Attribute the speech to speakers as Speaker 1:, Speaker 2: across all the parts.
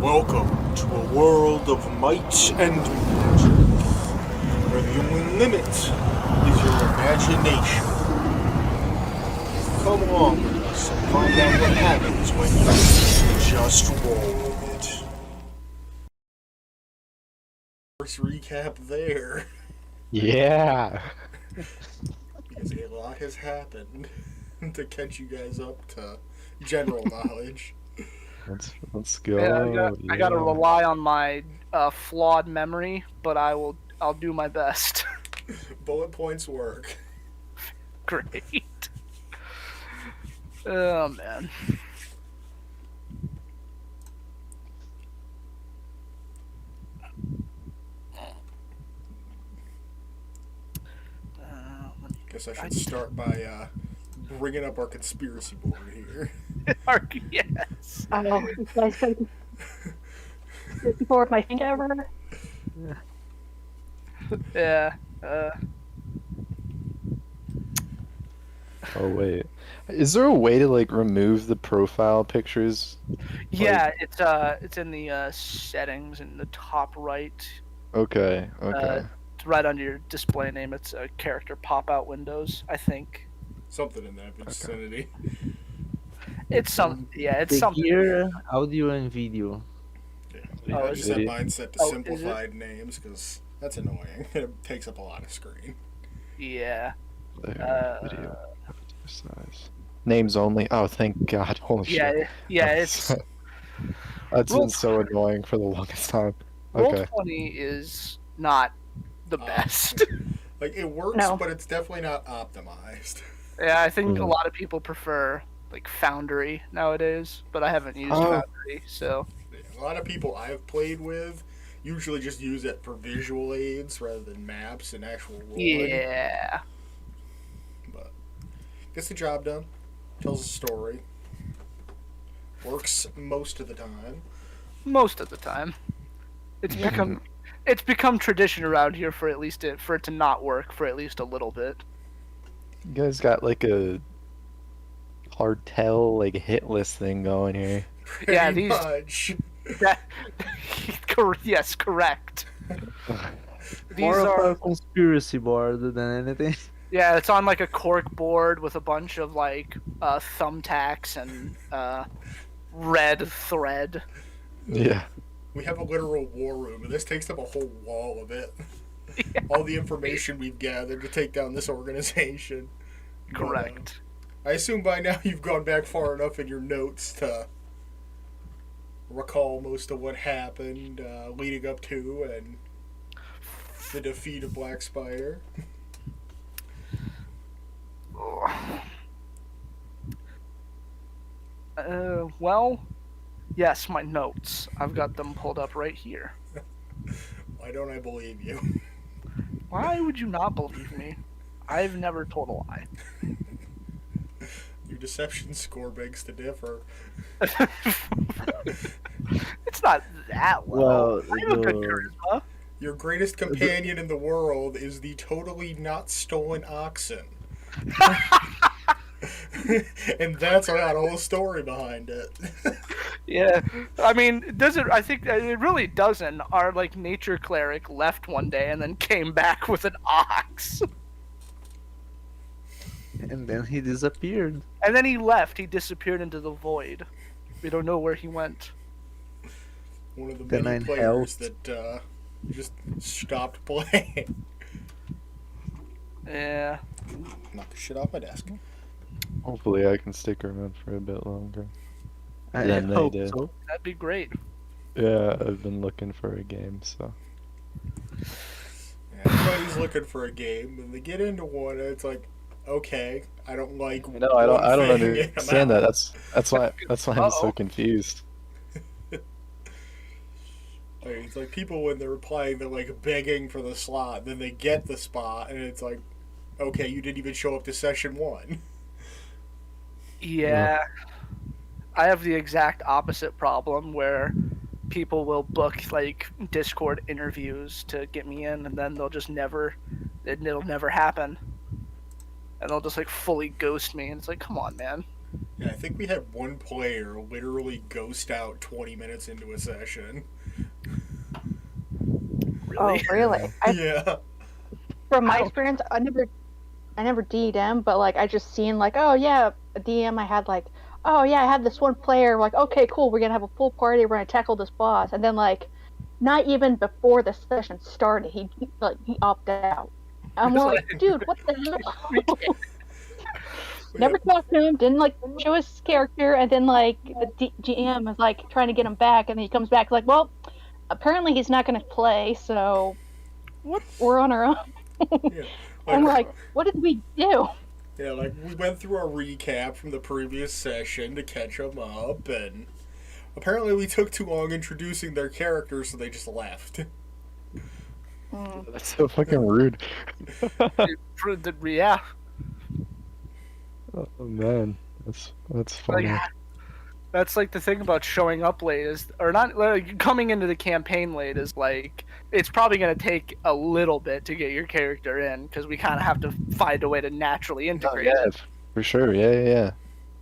Speaker 1: Welcome to a world of might and magic, where the only limit is your imagination. Come along with us and find out what happens when you just roll with it. First recap there,
Speaker 2: Yeah.
Speaker 1: because a lot has happened to catch you guys up to general knowledge.
Speaker 2: Let's
Speaker 3: Yeah,
Speaker 2: go.
Speaker 3: I gotta
Speaker 2: Yeah.
Speaker 3: rely on my flawed memory, but I'll do my best.
Speaker 1: Bullet points work.
Speaker 3: Great. Oh man.
Speaker 1: Guess I should start by bringing up our conspiracy board here.
Speaker 3: Yes.
Speaker 4: Oh, you guys said before my thing ever.
Speaker 3: Yeah.
Speaker 2: Oh wait. Is there a way to like remove the profile pictures?
Speaker 3: Yeah. It's in the settings in the top right.
Speaker 2: Okay. Okay.
Speaker 3: It's right under your display name. It's character pop-out windows. I think
Speaker 1: Something in that vicinity.
Speaker 3: it's some. Yeah, it's
Speaker 5: The
Speaker 3: something.
Speaker 5: gear, audio, and video.
Speaker 1: Yeah,
Speaker 3: Oh,
Speaker 1: I just have
Speaker 2: is it?
Speaker 1: mine set to
Speaker 3: Oh, is
Speaker 1: simplified names because that's annoying. It takes up a lot of screen.
Speaker 3: Yeah.
Speaker 2: There, video size. Names only. Oh, thank God. Holy
Speaker 3: Yeah.
Speaker 2: shit.
Speaker 3: Yeah. It's
Speaker 2: That's
Speaker 3: Roll-
Speaker 2: been so annoying for the longest time.
Speaker 3: Roll
Speaker 2: Okay.
Speaker 3: 20 is not the best.
Speaker 1: Like it works,
Speaker 4: No.
Speaker 1: but it's definitely not optimized.
Speaker 3: Yeah, I think a
Speaker 2: Mhm.
Speaker 3: lot of people prefer like Foundry nowadays, but I haven't used
Speaker 2: Oh.
Speaker 3: Foundry, so
Speaker 1: A lot of people I've played with usually just use it for visual aids rather than maps and actual rolling.
Speaker 3: yeah.
Speaker 1: But gets the job done. Tells a story. Works most of the time.
Speaker 3: Most of the time, it's become tradition around here for it to not work for at least a little bit.
Speaker 2: You guys got like a cartel like hit list thing going here.
Speaker 1: Pretty
Speaker 3: Yeah, these-
Speaker 1: much.
Speaker 3: That, yes, correct. These
Speaker 5: More of
Speaker 3: are
Speaker 5: a conspiracy board than anything.
Speaker 3: yeah, it's on like a cork board with a bunch of like thumbtacks and red thread.
Speaker 2: Yeah.
Speaker 1: We have a literal war room, and this takes up a whole wall of it. All the information we've gathered to take down this organization.
Speaker 3: Correct.
Speaker 1: I assume by now you've gone back far enough in your notes to recall most of what happened leading up to and the defeat of Black Spider.
Speaker 3: Well, yes, my notes. I've got them pulled up right here.
Speaker 1: Why don't I believe you?
Speaker 3: Why would you not believe me? I've never told a lie.
Speaker 1: Your deception score begs to differ.
Speaker 3: It's not that low.
Speaker 5: Well,
Speaker 3: I have a good
Speaker 5: the-
Speaker 3: charisma.
Speaker 1: Your greatest companion in the world is the totally not stolen oxen. And that's got a whole story behind it.
Speaker 3: Yeah, I mean, does it? I think it really doesn't. Our like nature cleric left one day and then came back with an ox,
Speaker 5: And then he disappeared.
Speaker 3: and then he left. He disappeared into the void. We don't know where he went.
Speaker 1: One of the
Speaker 5: Then
Speaker 1: many
Speaker 5: I
Speaker 1: players
Speaker 5: helped.
Speaker 1: that just stopped playing.
Speaker 3: Yeah.
Speaker 1: Knock the shit off my desk.
Speaker 2: Hopefully I can stick around for a bit longer.
Speaker 5: I
Speaker 2: Then they
Speaker 5: hope
Speaker 2: did.
Speaker 5: so.
Speaker 3: That'd be great.
Speaker 2: Yeah, I've been looking for a game, so.
Speaker 1: Yeah, everybody's looking for a game, and they get into one, and it's like, okay, I don't like.
Speaker 2: No, I don't.
Speaker 1: one
Speaker 2: I don't
Speaker 1: thing, and I'm
Speaker 2: understand that.
Speaker 1: out.
Speaker 2: That's why. That's why I'm so
Speaker 3: Uh-oh.
Speaker 2: confused.
Speaker 1: Like, it's like people when they're playing, they're like begging for the slot, then they get the spot, and it's like, okay, you didn't even show up to session one.
Speaker 3: Yeah. I have the exact opposite problem where people will book like Discord interviews to get me in, and then it'll never happen, and they'll just like fully ghost me, and it's like, come on, man.
Speaker 1: Yeah, I think we had one player literally ghost out 20 minutes into a session.
Speaker 3: Really?
Speaker 4: Oh, really?
Speaker 1: Yeah.
Speaker 4: From my
Speaker 3: I don't-
Speaker 4: experience, I never DM'd, but like I just seen like, oh yeah, a DM I had like, oh yeah, I had this one player like, okay, cool, we're gonna have a full party, we're gonna tackle this boss, and then like, not even before the session started, he opted out. I'm
Speaker 3: It's
Speaker 4: like,
Speaker 3: like-
Speaker 4: dude, what the hell?
Speaker 1: Yeah.
Speaker 4: Never talked to him, didn't like show his character, and then like the GM is like trying to get him back, and then he comes back like, well, apparently he's not gonna play, so
Speaker 3: What?
Speaker 4: we're on our own.
Speaker 1: Yeah.
Speaker 4: I'm like, what did we do?
Speaker 1: Yeah, like we went through our recap from the previous session to catch them up, and apparently we took too long introducing their characters, so they just left.
Speaker 4: Mm.
Speaker 2: That's so fucking rude.
Speaker 3: Yeah.
Speaker 2: Oh man, that's funny.
Speaker 3: Like, that's like the thing about showing up late is, or not, like, coming into the campaign late is like, it's probably going to take a little bit to get your character in because we kind of have to find a way to naturally
Speaker 2: Oh,
Speaker 3: integrate
Speaker 2: yeah,
Speaker 3: it.
Speaker 2: for sure. Yeah.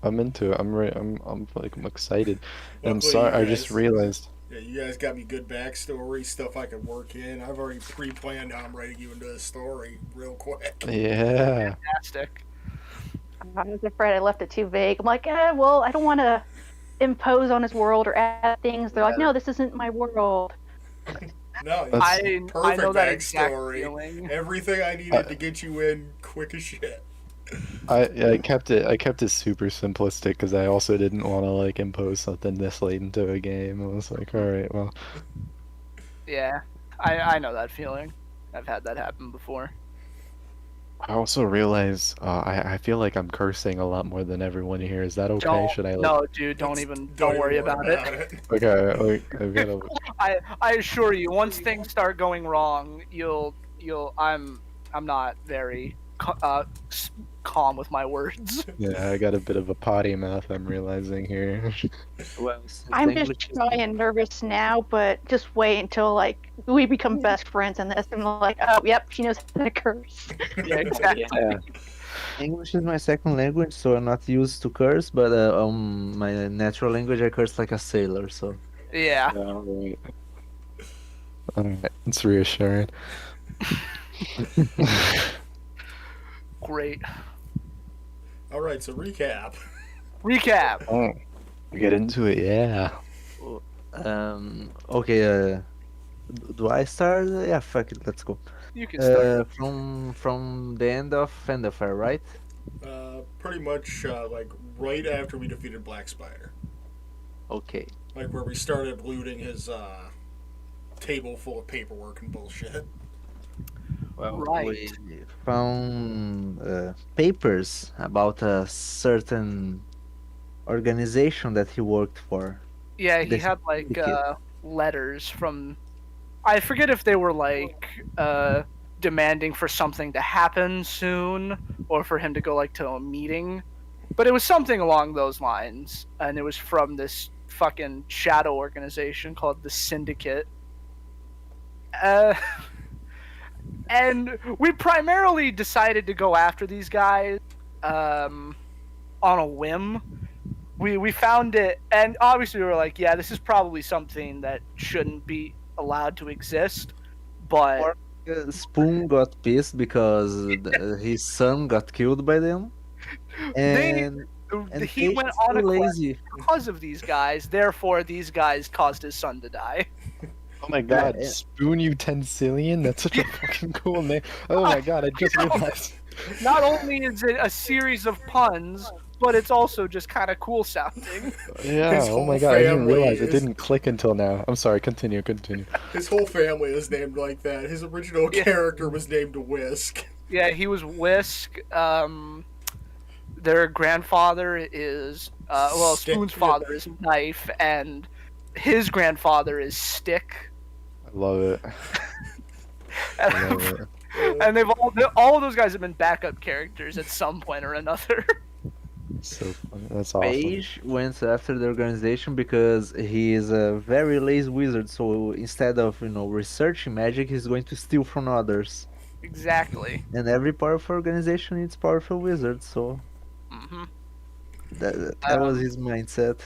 Speaker 2: I'm into it. I'm like I'm excited. And I'm
Speaker 1: Luckily,
Speaker 2: sorry.
Speaker 1: you
Speaker 2: I just
Speaker 1: guys-
Speaker 2: realized.
Speaker 1: Yeah, you guys got me good backstory, stuff I could work in. I've already pre-planned how I'm writing you into the story real quick.
Speaker 2: Yeah.
Speaker 3: Fantastic.
Speaker 4: I was afraid I left it too vague. I'm like, well, I don't want to impose on his world or add things. They're like, no, this isn't my world.
Speaker 1: No,
Speaker 2: That's-
Speaker 3: I
Speaker 1: perfect
Speaker 3: know that exact
Speaker 1: backstory.
Speaker 3: feeling.
Speaker 1: Everything I needed to get you in quick as shit.
Speaker 2: I kept it super simplistic because I also didn't want to like impose something this late into a game. I was like, all right, well,
Speaker 3: Yeah, I know that feeling. I've had that happen before.
Speaker 2: I also realize I feel like I'm cursing a lot more than everyone here. Is that okay?
Speaker 3: Don't,
Speaker 2: Should I like?
Speaker 3: no, dude, don't worry about it.
Speaker 2: Okay, like, I've got to.
Speaker 3: I assure you, once things start going wrong, I'm not very calm with my words.
Speaker 2: Yeah, I got a bit of a potty mouth. I'm realizing here.
Speaker 5: Well, since
Speaker 4: I'm
Speaker 5: English
Speaker 4: just
Speaker 5: is-
Speaker 4: shy and nervous now, but just wait until like we become best friends in this, and I'm like, oh, yep, she knows how to curse.
Speaker 3: Yeah, exactly.
Speaker 2: Yeah.
Speaker 5: English is my second language, so I'm not used to curse. But my natural language, I curse like a sailor. So
Speaker 3: Yeah.
Speaker 2: Alright. Alright, it's reassuring.
Speaker 3: Great.
Speaker 1: All right, so recap.
Speaker 3: Recap.
Speaker 2: Oh, get into it, yeah.
Speaker 5: okay. Do I start? Yeah, fuck it. Let's go.
Speaker 3: You can start.
Speaker 5: From the end of Fenderfire, right?
Speaker 1: Pretty much like right after we defeated Black Spider,
Speaker 5: Okay.
Speaker 1: like where we started looting his table full of paperwork and bullshit.
Speaker 5: Well,
Speaker 3: Right.
Speaker 5: we found papers about a certain organization that he worked for.
Speaker 3: Yeah, he
Speaker 5: this
Speaker 3: had like
Speaker 5: syndicate.
Speaker 3: letters from, I forget if they were like demanding for something to happen soon or for him to go like to a meeting, but it was something along those lines, and it was from this fucking shadow organization called the Syndicate. And we primarily decided to go after these guys on a whim. We found it, and obviously we were like, yeah, this is probably something that shouldn't be allowed to exist, but
Speaker 5: Spoon got pissed because his son got killed by them, and
Speaker 3: he
Speaker 5: they
Speaker 3: went
Speaker 5: so
Speaker 3: on a quest
Speaker 5: lazy.
Speaker 3: because of these guys, therefore these guys caused his son to die.
Speaker 2: Oh my god,
Speaker 5: yeah.
Speaker 2: Spoon Utensillion? That's such a fucking cool name. Oh my god, I just realized.
Speaker 3: Not only is it a series of puns, but it's also just kind of cool sounding.
Speaker 2: Yeah,
Speaker 1: His
Speaker 2: oh my
Speaker 1: whole
Speaker 2: god, I didn't
Speaker 1: family
Speaker 2: realize it
Speaker 1: is-
Speaker 2: didn't click until now. I'm sorry, continue.
Speaker 1: His whole family is named like that. His original
Speaker 3: Yeah.
Speaker 1: character was named Whisk.
Speaker 3: Yeah, he was Whisk. Their grandfather is
Speaker 1: Stick.
Speaker 3: Spoon's father is Knife, and his grandfather is Stick.
Speaker 2: I love it. I love it.
Speaker 3: And all of those guys have been backup characters at some point or another.
Speaker 2: So funny. That's awesome.
Speaker 5: Mage went after the organization because he is a very lazy wizard. So instead of researching magic, he's going to steal from others.
Speaker 3: Exactly.
Speaker 5: And every powerful organization needs powerful wizards. So
Speaker 3: hmm
Speaker 5: That was his mindset.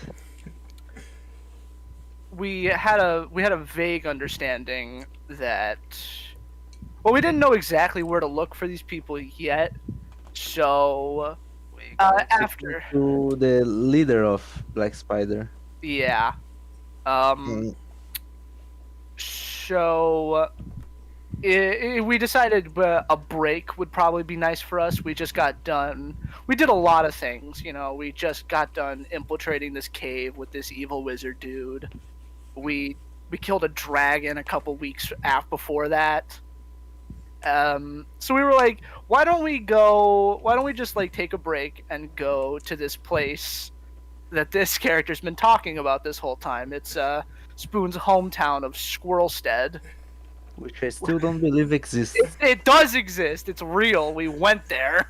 Speaker 3: We had a vague understanding that, well, we didn't know exactly where to look for these people yet. So
Speaker 5: We
Speaker 3: after,
Speaker 5: to the leader of Black Spider.
Speaker 3: yeah, um,
Speaker 5: And
Speaker 3: so we decided a break would probably be nice for us. We just got done. We did a lot of things, you know. We just got done infiltrating this cave with this evil wizard dude. We killed a dragon a couple weeks before that. So we were like, why don't we just like take a break and go to this place that this character's been talking about this whole time. It's Spoon's hometown of Squirrelstead.
Speaker 5: which I still don't believe exists.
Speaker 3: It does exist. It's real. We went there.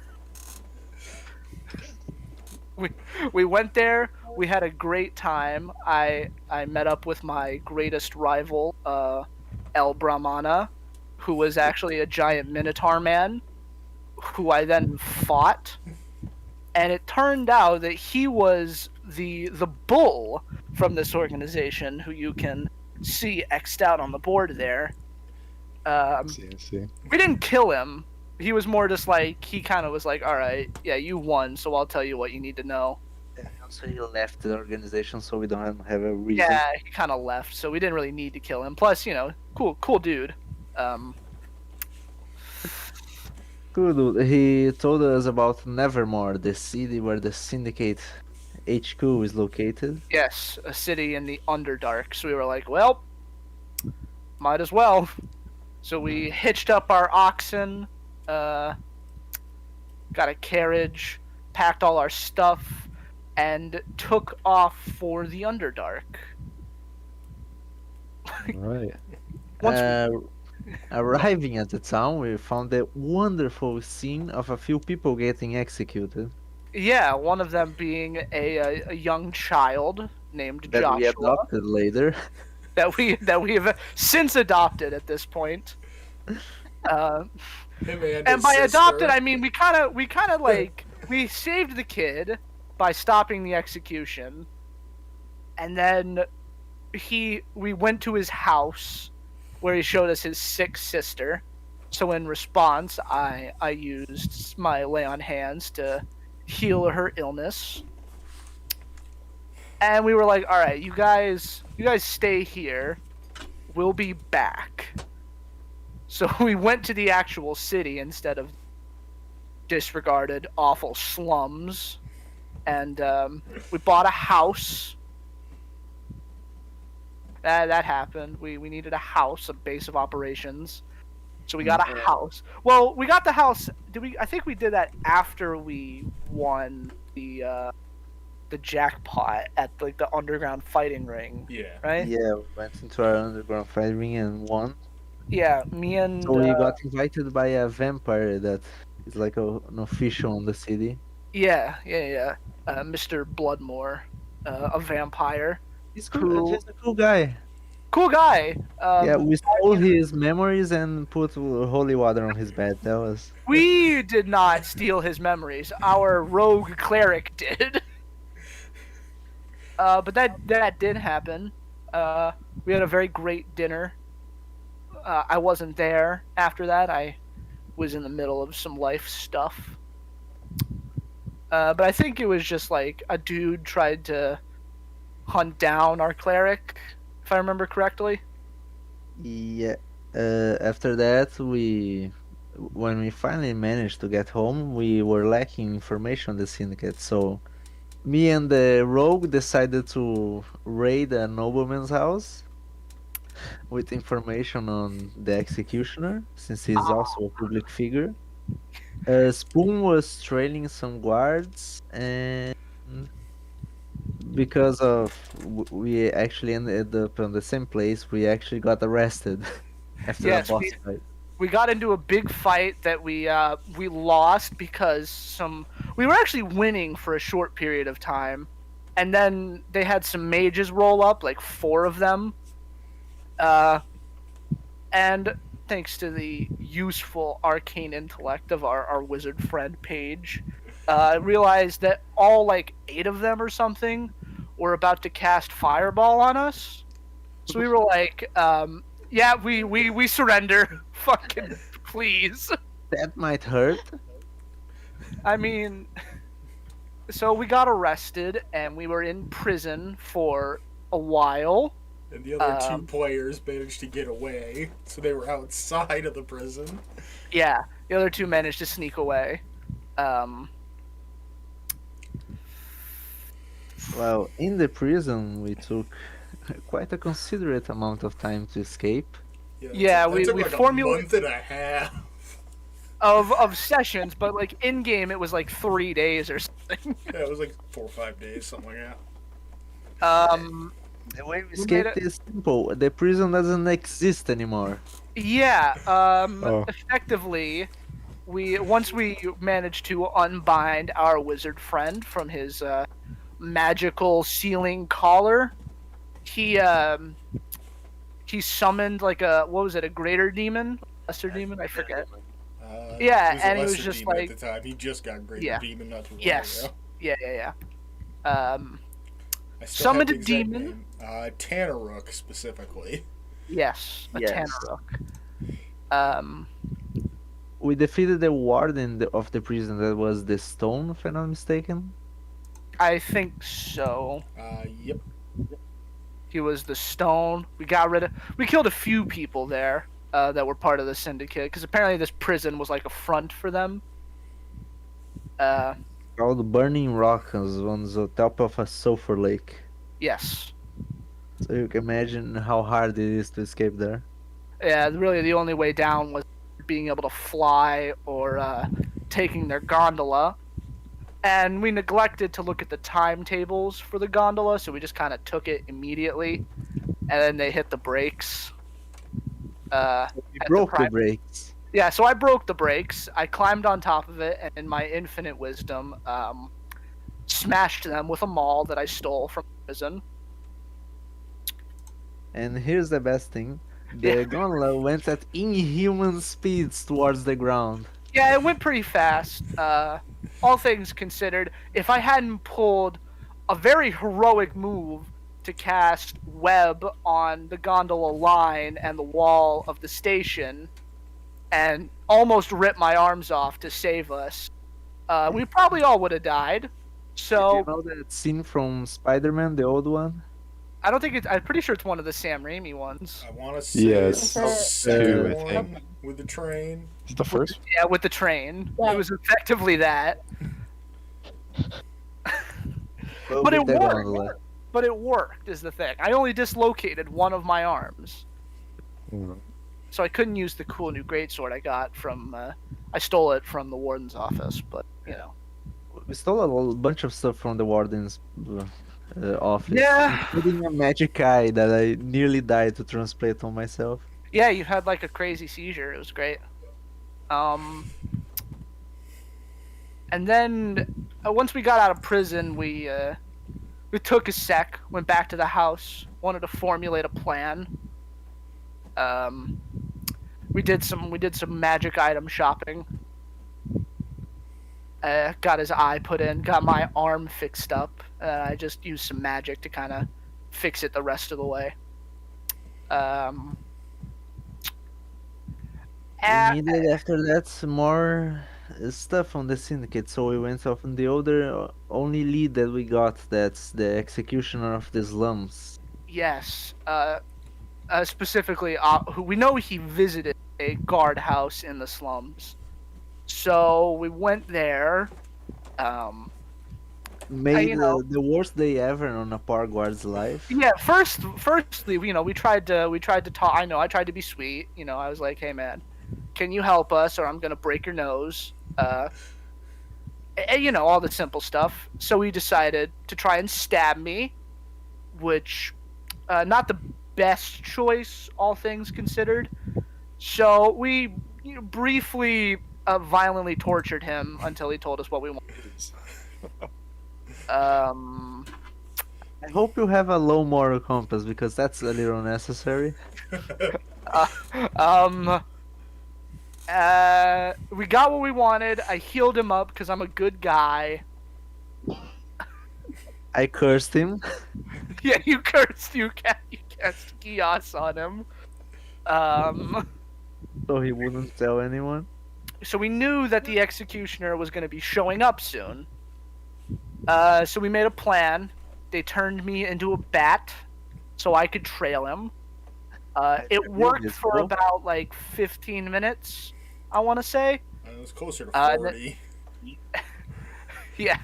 Speaker 3: We went there. We had a great time. I met up with my greatest rival, El Brahmana, who was actually a giant minotaur man, who I then fought. And it turned out that he was the bull from this organization, who you can see X'd out on the board there.
Speaker 2: I see.
Speaker 3: We didn't kill him. He was more just like, he kind of was like, all right, yeah, you won, so I'll tell you what you need to know.
Speaker 5: Also, he left the organization, so we don't have a reason.
Speaker 3: Yeah, he kind of left, so we didn't really need to kill him. Plus, you know, cool dude.
Speaker 5: Cool, dude. He told us about Nevermore, the city where the Syndicate HQ is located.
Speaker 3: Yes, a city in the Underdark. So we were like, well, might as well. So we hitched up our oxen, got a carriage, packed all our stuff, and took off for the Underdark.
Speaker 2: Right.
Speaker 3: Once
Speaker 5: Arriving at the town, we found the wonderful scene of a few people getting executed.
Speaker 3: Yeah, one of them being a young child named
Speaker 5: That we
Speaker 3: Joshua
Speaker 5: adopted later.
Speaker 3: that we have since adopted at this point.
Speaker 1: Him and
Speaker 3: And by
Speaker 1: his
Speaker 3: adopted,
Speaker 1: sister.
Speaker 3: I mean we kind of like we saved the kid by stopping the execution, and then we went to his house where he showed us his sick sister. So in response, I used my lay on hands to heal her illness. And we were like, all right, you guys stay here. We'll be back. So we went to the actual city instead of disregarded awful slums. And we bought a house. That happened. We needed a house, a base of operations. So we got a house. Well, we got the house. I think we did that after we won the jackpot at like the underground fighting ring.
Speaker 1: Yeah.
Speaker 3: Right?
Speaker 5: Yeah, we went into our underground fighting and won.
Speaker 3: Yeah, me and
Speaker 5: So we got invited by a vampire that is like an official in the city.
Speaker 3: yeah. Mr. Bloodmore, a vampire.
Speaker 5: He's
Speaker 3: Cool.
Speaker 5: cool. He's a cool guy.
Speaker 3: Cool guy.
Speaker 5: Yeah, we stole his memories and put holy water on his bed. That was.
Speaker 3: We did not steal his memories. Our rogue cleric did. But that did happen. We had a very great dinner. I wasn't there after that. I was in the middle of some life stuff. But I think it was just like a dude tried to hunt down our cleric, if I remember correctly.
Speaker 5: Yeah. After that, when we finally managed to get home, we were lacking information on the syndicate. So, me and the rogue decided to raid a nobleman's house with information on the executioner, since he's also a public figure. Spoon was trailing some guards, and because of we actually ended up on the same place, we actually got arrested after
Speaker 3: Yes,
Speaker 5: a boss fight.
Speaker 3: We got into a big fight that we lost because we were actually winning for a short period of time, and then they had some mages roll up, like 4 of them, and thanks to the useful arcane intellect of our wizard friend Paige, realized that all like 8 of them or something were about to cast fireball on us. So we were like, yeah, we surrender. Fucking please.
Speaker 5: That might hurt.
Speaker 3: I mean, so we got arrested and we were in prison for a while.
Speaker 1: And the other two players managed to get away, so they were outside of the prison.
Speaker 3: Yeah, the other 2 managed to sneak away.
Speaker 5: Well, in the prison, we took quite a considerate amount of time to escape.
Speaker 3: Yeah,
Speaker 1: that
Speaker 3: we
Speaker 1: took like
Speaker 3: formulate-
Speaker 1: a month and a half.
Speaker 3: of sessions, but like in game it was like 3 days or something.
Speaker 1: Yeah, it was like 4 or 5 days, something like that.
Speaker 5: The way we
Speaker 3: made
Speaker 5: escaped
Speaker 3: it-
Speaker 5: is simple. The prison doesn't exist anymore.
Speaker 3: Yeah,
Speaker 2: Oh.
Speaker 3: effectively, once we managed to unbind our wizard friend from his magical ceiling collar, he summoned like a greater demon, lesser demon, I forget. Yeah,
Speaker 1: he was
Speaker 3: and
Speaker 1: a
Speaker 3: he was
Speaker 1: lesser
Speaker 3: just
Speaker 1: demon
Speaker 3: like-
Speaker 1: at the time. He just got Greater
Speaker 3: Yeah.
Speaker 1: Demon not too long
Speaker 3: Yes.
Speaker 1: ago.
Speaker 3: Yeah.
Speaker 1: I still
Speaker 3: Summoned
Speaker 1: have
Speaker 3: a
Speaker 1: the exact
Speaker 3: demon?
Speaker 1: name. Tanaruk specifically.
Speaker 3: Yes, a
Speaker 5: Yes.
Speaker 3: Tanaruk.
Speaker 5: We defeated the warden of the prison. That was the stone, if I'm not mistaken.
Speaker 3: I think so.
Speaker 1: Yep.
Speaker 3: He was the stone. We killed a few people there that were part of the syndicate because apparently this prison was like a front for them.
Speaker 5: Called Burning Rock on the top of a sulfur lake.
Speaker 3: Yes.
Speaker 5: So you can imagine how hard it is to escape there.
Speaker 3: Yeah, really the only way down was being able to fly or taking their gondola. And we neglected to look at the timetables for the gondola, so we just kind of took it immediately. And then they hit the brakes.
Speaker 5: We
Speaker 3: At
Speaker 5: broke the
Speaker 3: prime-
Speaker 5: brakes.
Speaker 3: Yeah, so I broke the brakes. I climbed on top of it, and in my infinite wisdom, smashed them with a maul that I stole from prison.
Speaker 5: And here's the best thing. The
Speaker 3: Yeah.
Speaker 5: gondola went at inhuman speeds towards the ground.
Speaker 3: Yeah, it went pretty fast. All things considered, if I hadn't pulled a very heroic move to cast web on the gondola line and the wall of the station, and almost rip my arms off to save us, we probably all would have died.
Speaker 5: Do
Speaker 3: So
Speaker 5: you know that scene from Spider-Man, the old one?
Speaker 3: I don't think I'm pretty sure it's one of the Sam Raimi ones.
Speaker 1: I want to say
Speaker 2: Yes,
Speaker 1: it's the
Speaker 4: two,
Speaker 1: second
Speaker 2: I
Speaker 1: one
Speaker 2: think.
Speaker 1: with the train.
Speaker 2: It's the first.
Speaker 3: Yeah, with the train.
Speaker 4: Yeah.
Speaker 3: It was effectively that.
Speaker 5: Go
Speaker 3: But
Speaker 5: with
Speaker 3: it
Speaker 5: the
Speaker 3: worked.
Speaker 5: gondola.
Speaker 3: But it worked, is the thing. I only dislocated one of my arms.
Speaker 2: Mm.
Speaker 3: So I couldn't use the cool new greatsword I got from. I stole it from the warden's office, but you know.
Speaker 5: We stole a bunch of stuff from the warden's office.
Speaker 3: Yeah.
Speaker 5: Including a magic eye that I nearly died to transplant on myself.
Speaker 3: Yeah, you had like a crazy seizure. It was great. And then once we got out of prison, we took a sec, went back to the house, wanted to formulate a plan. We did some magic item shopping. Got his eye put in, got my arm fixed up. I just used some magic to kind of fix it the rest of the way.
Speaker 5: We needed after that some more stuff on the syndicate, so we went off on the other only lead that we got. That's the executioner of the slums.
Speaker 3: Yes. Specifically, we know he visited a guard house in the slums. So we went there.
Speaker 5: Made
Speaker 3: you know-
Speaker 5: the worst day ever on a par guard's life.
Speaker 3: Yeah. Firstly, we tried to talk. I tried to be sweet. I was like, "Hey, man, can you help us, or I'm gonna break your nose." All the simple stuff. So he decided to try and stab me, which, not the best choice, all things considered. So we briefly, violently tortured him until he told us what we wanted.
Speaker 5: I hope you have a low moral compass because that's a little necessary.
Speaker 3: We got what we wanted. I healed him up because I'm a good guy.
Speaker 5: I cursed him.
Speaker 3: Yeah, you cast chaos on him.
Speaker 5: So he wouldn't tell anyone.
Speaker 3: So we knew that the executioner was going to be showing up soon. So we made a plan. They turned me into a bat so I could trail him. It worked for about like 15 minutes, I want to say.
Speaker 1: It was closer to 40.
Speaker 3: Yeah.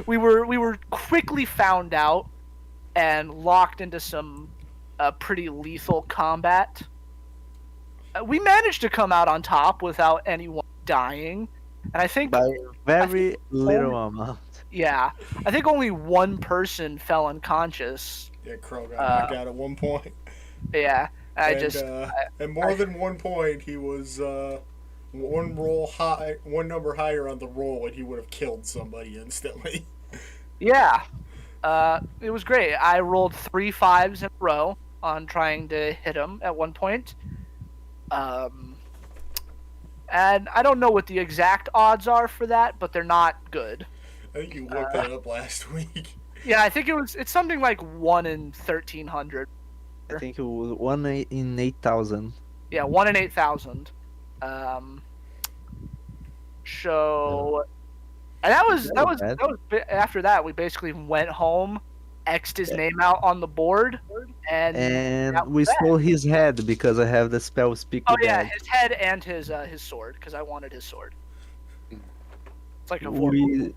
Speaker 3: we were quickly found out and locked into some pretty lethal combat. We managed to come out on top without anyone dying, and I think
Speaker 5: By very little amount.
Speaker 3: yeah, I think only one person fell unconscious.
Speaker 1: Yeah, Crow got knocked out at one point.
Speaker 3: Yeah,
Speaker 1: and more than one point, he was one number higher on the roll, and he would have killed somebody instantly.
Speaker 3: Yeah, it was great. I rolled 3 5s in a row on trying to hit him at one point. And I don't know what the exact odds are for that, but they're not good.
Speaker 1: I think you looked that up last week.
Speaker 3: Yeah, I think it's something like 1 in 1,300.
Speaker 5: I think it was 1 in 8,000.
Speaker 3: Yeah, 1 in 8,000. So, and that was after that we basically went home, X'd his name out on the board, and
Speaker 5: we stole his head because I have the spell speak.
Speaker 3: Oh yeah, his head and his sword because I wanted his sword. It's like a sword.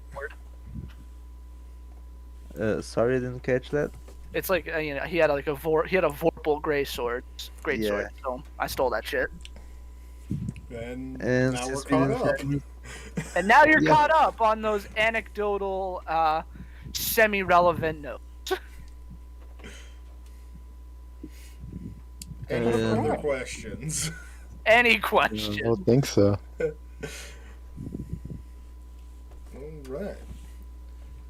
Speaker 5: Sorry, I didn't catch that.
Speaker 3: It's like he had like a Vorpal gray sword, great sword. So I stole that shit.
Speaker 1: And now we're caught up.
Speaker 3: And now you're caught up on those anecdotal, semi-relevant notes.
Speaker 1: Any further questions?
Speaker 3: Any questions?
Speaker 2: I don't think so.
Speaker 1: All right.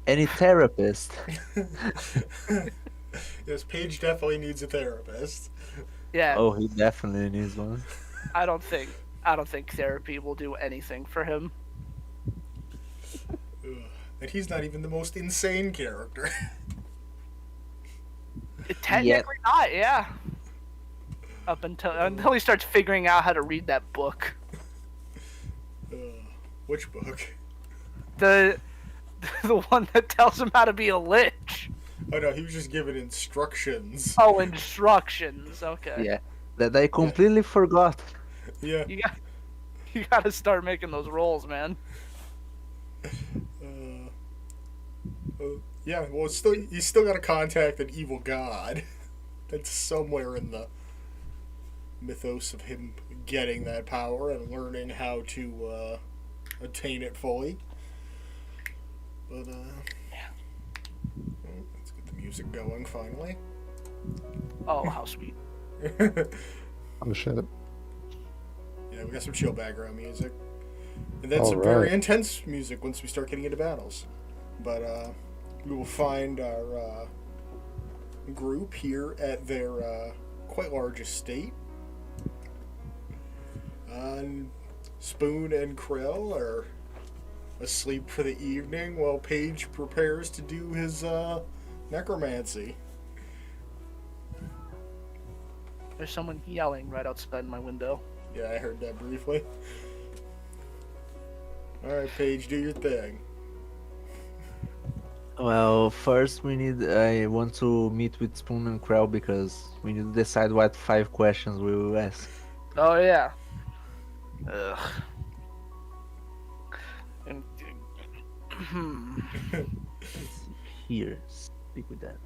Speaker 5: Any therapist?
Speaker 1: Yes, Paige definitely needs a therapist.
Speaker 3: Yeah.
Speaker 5: Oh, he definitely needs one.
Speaker 3: I don't think therapy will do anything for him.
Speaker 1: And he's not even the most insane character.
Speaker 3: Technically not, yeah. Up until he starts figuring out how to read that book.
Speaker 1: Which book?
Speaker 3: The one that tells him how to be a lich.
Speaker 1: Oh no, he was just given instructions.
Speaker 3: Oh, instructions. Okay.
Speaker 5: Yeah, that I completely forgot.
Speaker 1: Yeah.
Speaker 3: You gotta start making those rolls, man.
Speaker 1: Yeah, well, you still gotta contact an evil god. That's somewhere in the mythos of him getting that power and learning how to attain it fully. But let's get the music going finally.
Speaker 3: Oh, how sweet.
Speaker 2: Oh shit.
Speaker 1: Yeah, we got some chill background music. And then some very intense music once we start getting into battles. But we will find our group here at their quite large estate. Spoon and Krell are asleep for the evening while Paige prepares to do his necromancy.
Speaker 3: There's someone yelling right outside my window.
Speaker 1: Yeah, I heard that briefly. Alright, Paige, do your thing.
Speaker 5: Well, first I want to meet with Spoon and Krell because we need to decide what 5 questions we will ask.
Speaker 3: Oh yeah. Ugh. And,
Speaker 5: Let's see here. Speak with that.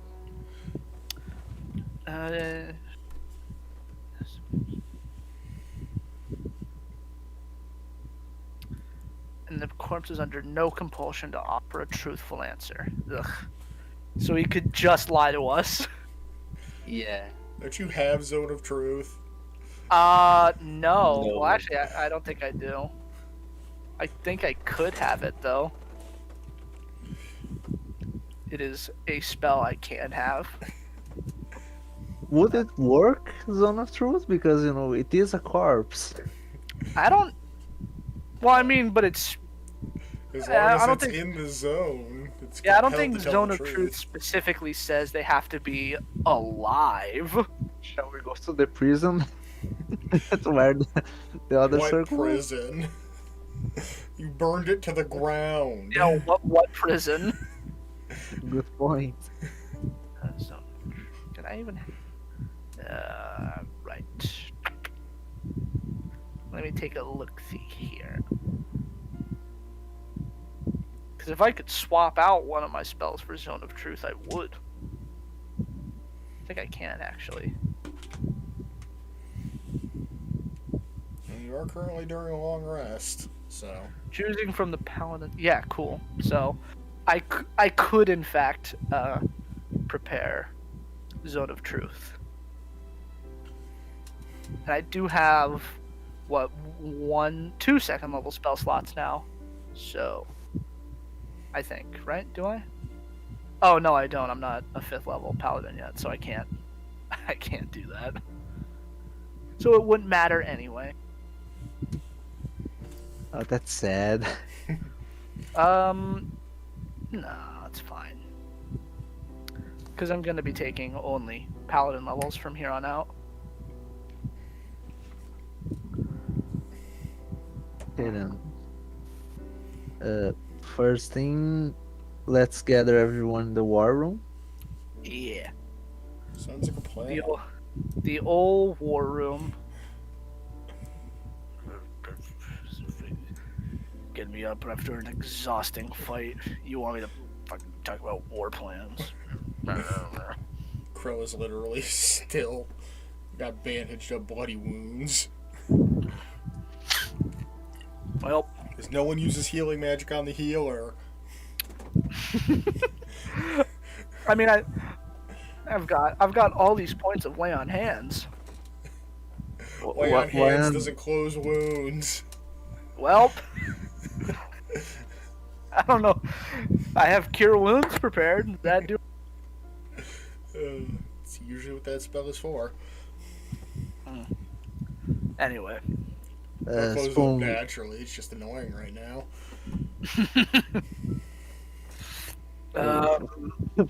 Speaker 3: And the corpse is under no compulsion to offer a truthful answer. Ugh. So he could just lie to us.
Speaker 5: Yeah.
Speaker 1: Don't you have Zone of Truth?
Speaker 3: No. Well, actually, I don't think I do. I think I could have it, though. It is a spell I can have.
Speaker 5: Would it work, Zone of Truth? Because, it is a corpse.
Speaker 3: I don't. Well, I mean, but it's.
Speaker 1: As
Speaker 3: I
Speaker 1: long as
Speaker 3: don't
Speaker 1: it's
Speaker 3: think.
Speaker 1: in the zone, it's
Speaker 3: Yeah, I don't
Speaker 1: compelled
Speaker 3: think
Speaker 1: to tell
Speaker 3: Zone
Speaker 1: the
Speaker 3: of Truth
Speaker 1: truth.
Speaker 3: specifically says they have to be alive.
Speaker 5: Shall we go to the prison? That's where the other
Speaker 1: What
Speaker 5: circle is.
Speaker 1: prison? You burned it to the ground.
Speaker 3: You know what prison?
Speaker 5: Good point.
Speaker 3: So, can I even? Right. Let me take a look. See here. Because if I could swap out one of my spells for Zone of Truth, I would. I think I can actually.
Speaker 1: And you are currently during a long rest, so.
Speaker 3: Choosing from the paladin. Yeah, cool. So, I could in fact prepare Zone of Truth. And I do have what 2 second level spell slots now. So, I think, right? Do I? Oh no, I don't. I'm not a 5th level paladin yet, so I can't do that. So it wouldn't matter anyway.
Speaker 5: Oh, that's sad.
Speaker 3: No, it's fine. Because I'm going to be taking only paladin levels from here on out.
Speaker 5: Okay then. First thing, let's gather everyone in the war room.
Speaker 3: Yeah.
Speaker 1: Sounds like a plan.
Speaker 3: The old war room. Get me up after an exhausting fight. You want me to fucking talk about war plans?
Speaker 1: Crow is literally still got bandaged up bloody wounds.
Speaker 3: Well,
Speaker 1: Because no one uses healing magic on the healer.
Speaker 3: I mean, I've got all these points of lay on hands.
Speaker 1: Lay on hands doesn't close wounds.
Speaker 3: Well, I don't know. I have cure wounds prepared. Does that do?
Speaker 1: It's usually what that spell is for.
Speaker 3: Anyway.
Speaker 1: It'll close
Speaker 5: Spoon.
Speaker 1: up naturally. It's just annoying right now.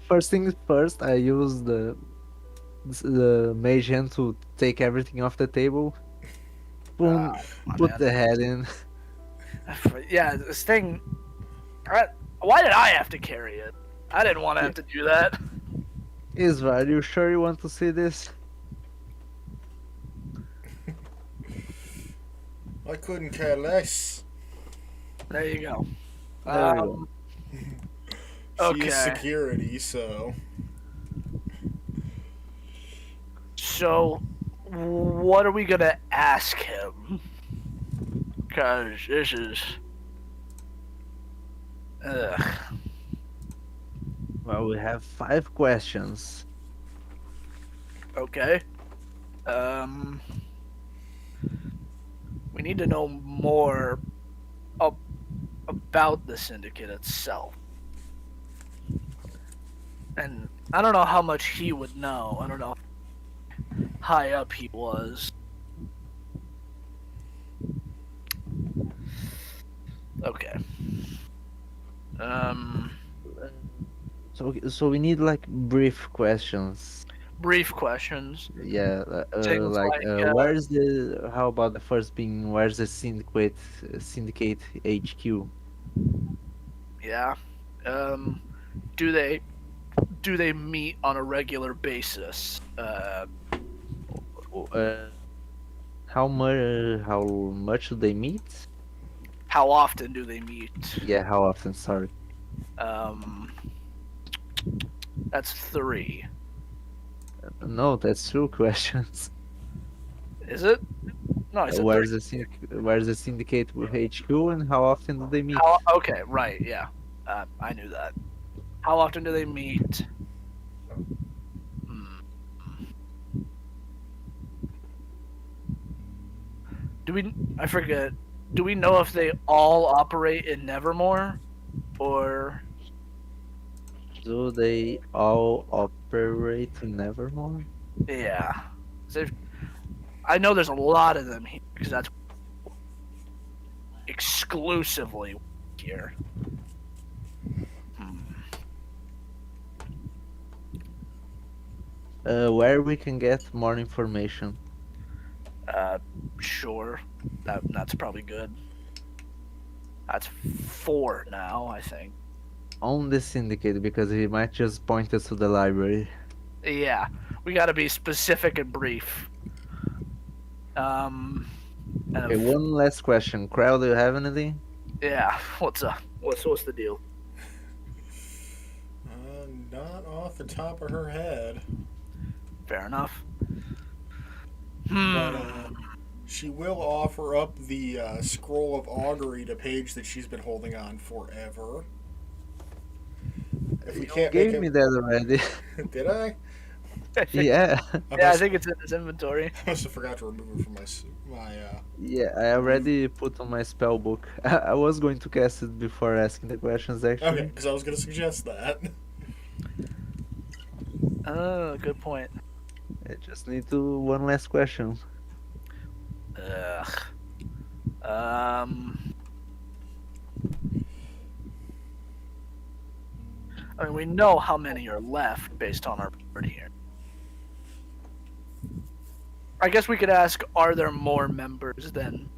Speaker 5: First things first, I use the mage hand to take everything off the table. Boom, put
Speaker 3: man.
Speaker 5: the head in.
Speaker 3: Yeah, this thing. Why did I have to carry it? I didn't want to have to do that.
Speaker 5: Isra, are you sure you want to see this?
Speaker 1: I couldn't care less.
Speaker 3: There you go.
Speaker 5: There we go.
Speaker 1: She is
Speaker 3: Okay.
Speaker 1: security, so.
Speaker 3: So, what are we gonna ask him? Cause this is. Ugh.
Speaker 5: Well, we have 5 questions.
Speaker 3: Okay. We need to know more about the syndicate itself. And I don't know how much he would know. I don't know how high up he was. Okay.
Speaker 5: So we need like brief questions.
Speaker 3: Brief questions.
Speaker 5: Yeah,
Speaker 3: Things
Speaker 5: like
Speaker 3: like,
Speaker 5: where's the? How about the first being where's the syndicate HQ?
Speaker 3: Yeah. Do they meet on a regular basis?
Speaker 5: How much do they meet?
Speaker 3: How often do they meet?
Speaker 5: Yeah, how often? Sorry.
Speaker 3: That's 3.
Speaker 5: No, that's 2 questions.
Speaker 3: Is it? No, I said
Speaker 5: Where's
Speaker 3: 3.
Speaker 5: where's the syndicate HQ and how often do they meet?
Speaker 3: Okay, right, yeah. I knew that. How often do they meet? I forget. Do we know if they all operate in Nevermore? Or
Speaker 5: Do they all operate in Nevermore?
Speaker 3: yeah. I know there's a lot of them here because that's exclusively here.
Speaker 5: Where we can get more information.
Speaker 3: Sure. That's probably good. That's 4 now, I think.
Speaker 5: On the syndicate, because he might just point us to the library.
Speaker 3: Yeah, we got to be specific and brief.
Speaker 5: Okay, one last question. Krell, do you have anything?
Speaker 3: Yeah, what's up? What's the deal?
Speaker 1: Not off the top of her head.
Speaker 3: Fair enough.
Speaker 1: But she will offer up the scroll of augury to Paige that she's been holding on forever. If we can't
Speaker 5: Gave me that already.
Speaker 1: Did I?
Speaker 5: Yeah.
Speaker 3: I think it's in his inventory.
Speaker 1: I must have forgot to remove it from my
Speaker 5: Yeah, I already put on my spell book. I was going to cast it before asking the questions, actually.
Speaker 1: Okay, because I was going to suggest that.
Speaker 3: Oh, good point.
Speaker 5: I just need to one last question.
Speaker 3: Ugh. I mean, we know how many are left based on our board here. I guess we could ask, are there more members than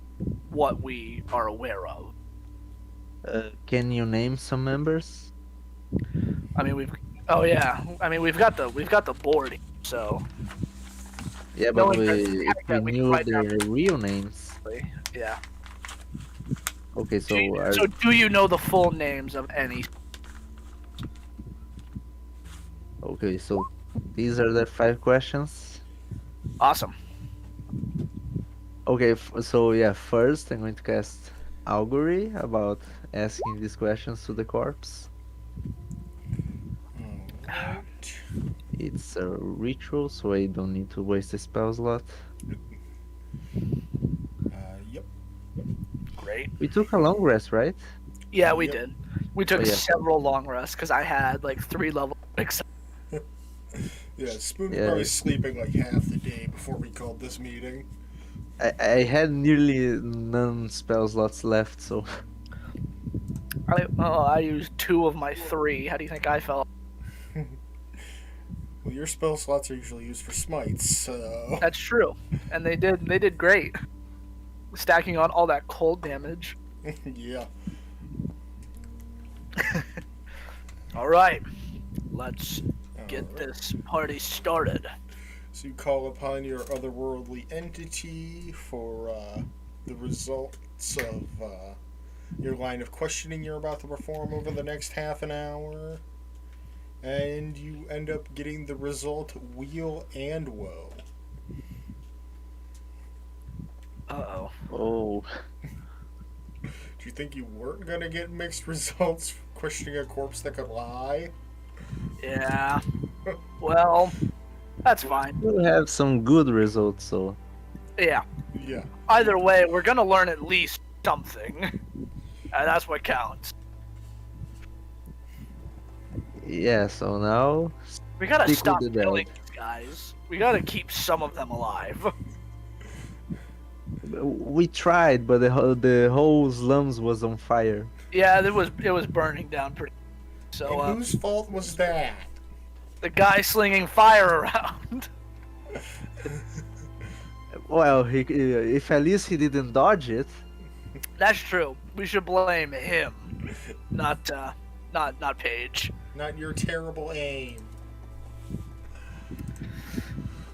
Speaker 3: what we are aware of?
Speaker 5: Can you name some members?
Speaker 3: I mean, we've got the board, so
Speaker 5: Yeah, but
Speaker 3: Knowing
Speaker 5: if we
Speaker 3: we can
Speaker 5: knew
Speaker 3: write down
Speaker 5: their real names.
Speaker 3: yeah.
Speaker 5: Okay, so
Speaker 3: So do you know the full names of any?
Speaker 5: okay, so these are the 5 questions.
Speaker 3: Awesome.
Speaker 5: Okay, so yeah, first I'm going to cast Augury about asking these questions to the corpse.
Speaker 1: Alright.
Speaker 5: It's a ritual, so I don't need to waste a spell slot.
Speaker 1: Yep.
Speaker 3: Great.
Speaker 5: We took a long rest, right?
Speaker 3: Yeah, we
Speaker 1: Yep.
Speaker 3: did. We took
Speaker 5: Oh, yeah.
Speaker 3: several long rests because I had like 3 level.
Speaker 1: Yeah, Spoon was
Speaker 5: Yeah.
Speaker 1: probably sleeping like half the day before we called this meeting.
Speaker 5: I had nearly none spell slots left, so
Speaker 3: I used 2 of my 3. How do you think I felt?
Speaker 1: Well, your spell slots are usually used for smites, so...
Speaker 3: That's true, and they did great, stacking on all that cold damage.
Speaker 1: Yeah.
Speaker 3: All right, let's get this party started.
Speaker 1: So you call upon your otherworldly entity for the results of your line of questioning you're about to perform over the next half an hour. And you end up getting the result Wheel and Woe.
Speaker 3: Uh-oh.
Speaker 5: oh,
Speaker 1: Do you think you weren't going to get mixed results questioning a corpse that could lie?
Speaker 3: Yeah. Well, that's fine.
Speaker 5: we have some good results, so
Speaker 3: Yeah.
Speaker 1: Yeah.
Speaker 3: Either way, we're gonna learn at least something, and that's what counts.
Speaker 5: yeah. So now
Speaker 3: We gotta
Speaker 5: Stick with
Speaker 3: stop
Speaker 5: the dead.
Speaker 3: killing these guys. We gotta keep some of them alive.
Speaker 5: we tried, but the whole slums was on fire.
Speaker 3: Yeah, it was burning down pretty. So
Speaker 1: And whose fault was that?
Speaker 3: the guy slinging fire around.
Speaker 5: Well, if at least he didn't dodge it.
Speaker 3: That's true. We should blame him, not Paige.
Speaker 1: Not your terrible aim.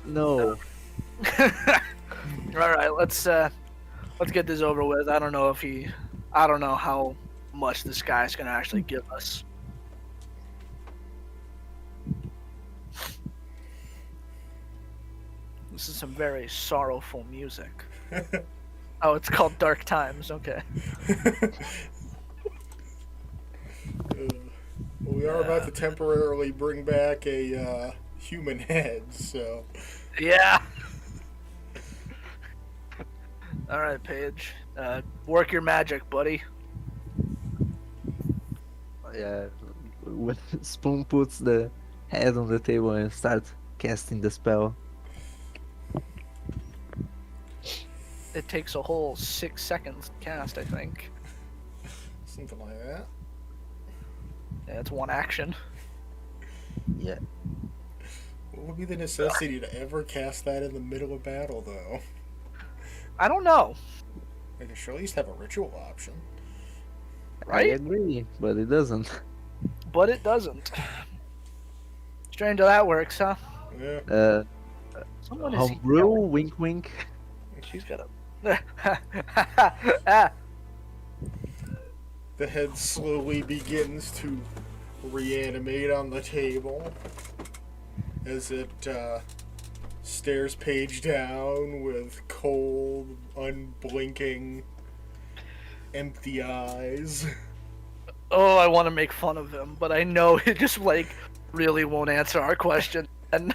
Speaker 5: No.
Speaker 3: All right, let's get this over with. I don't know how much this guy's gonna actually give us. This is some very sorrowful music. Oh, it's called Dark Times. Okay.
Speaker 1: Well, we are about to temporarily bring back a human head, so...
Speaker 3: Yeah. All right, Paige. Work your magic, buddy.
Speaker 5: Yeah. When Spoon puts the head on the table and starts casting the spell.
Speaker 3: it takes a whole 6 seconds to cast, I think.
Speaker 1: Something like that.
Speaker 3: Yeah, it's one action.
Speaker 5: Yeah.
Speaker 1: What would be the necessity to ever cast that in the middle of battle, though?
Speaker 3: I don't know,
Speaker 1: Like, it should at least have a ritual option.
Speaker 5: I
Speaker 3: right?
Speaker 5: agree, but it doesn't.
Speaker 3: But it doesn't. Strange how that works, huh?
Speaker 1: Yeah.
Speaker 3: Someone is
Speaker 5: Homebrew,
Speaker 3: yelling.
Speaker 5: wink wink.
Speaker 3: She's got a. Ah,
Speaker 1: The head slowly begins to reanimate on the table as it stares Paige down with cold, unblinking, empty eyes.
Speaker 3: oh, I want to make fun of him, but I know it just like really won't answer our question. And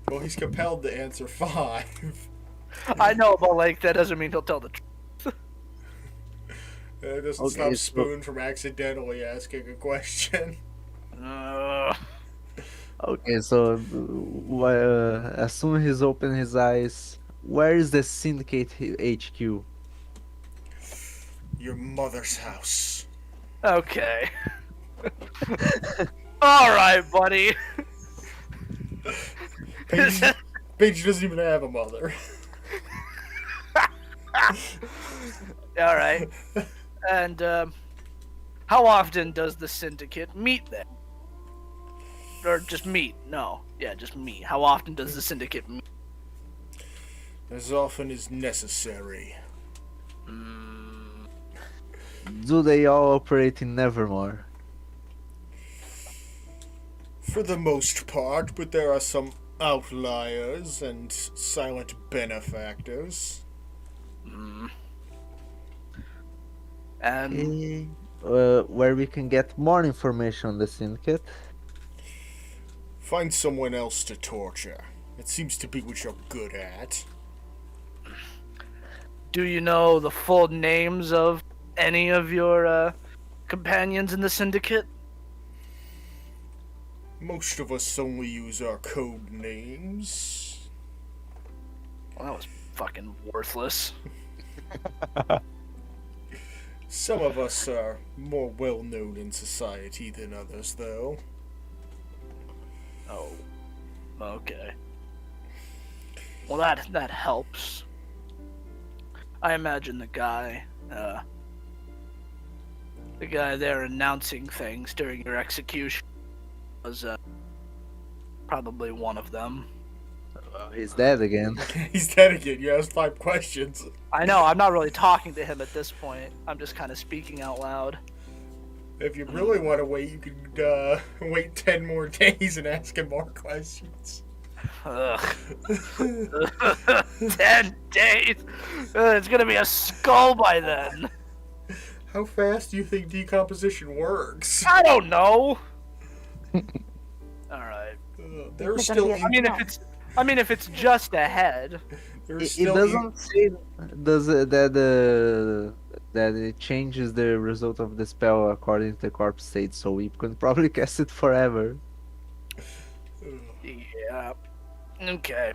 Speaker 1: Well, he's compelled to answer 5.
Speaker 3: I know, but like that doesn't mean he'll tell the truth.
Speaker 1: It doesn't
Speaker 5: Okay,
Speaker 1: stop
Speaker 5: so-
Speaker 1: Spoon from accidentally asking a question.
Speaker 5: Okay, so as soon as he's open his eyes, where is the Syndicate HQ?
Speaker 1: Your mother's house.
Speaker 3: Okay. All right, buddy.
Speaker 1: Paige doesn't even have a mother.
Speaker 3: All right. And how often does the syndicate meet then? Or just meet? No. Yeah, just meet. How often does the syndicate meet?
Speaker 1: As often as necessary.
Speaker 5: Do they all operate in Nevermore?
Speaker 1: For the most part, but there are some outliers and silent benefactors.
Speaker 3: And
Speaker 5: Where we can get more information on the Syndicate?
Speaker 1: Find someone else to torture. It seems to be what you're good at.
Speaker 3: do you know the full names of any of your companions in the syndicate?
Speaker 1: Most of us only use our code names.
Speaker 3: Well, that was fucking worthless.
Speaker 1: Some of us are more well known in society than others, though.
Speaker 3: Oh. Okay. Well, that helps. I imagine the guy there announcing things during your execution was probably one of them.
Speaker 5: He's dead again.
Speaker 1: He's dead again. You asked 5 questions.
Speaker 3: I know, I'm not really talking to him at this point. I'm just kind of speaking out loud.
Speaker 1: If you really want to wait, you could wait 10 more days and ask him more questions.
Speaker 3: Ugh. 10 days! It's gonna be a skull by then!
Speaker 1: How fast do you think decomposition works?
Speaker 3: I don't know! Alright.
Speaker 1: There's
Speaker 4: It's
Speaker 1: still...
Speaker 4: gonna be
Speaker 3: I mean, if it's just a head.
Speaker 1: There's
Speaker 5: It
Speaker 1: still
Speaker 5: doesn't say that it changes the result of the spell according to the corpse state, so we can probably cast it forever.
Speaker 3: Yeah. Okay.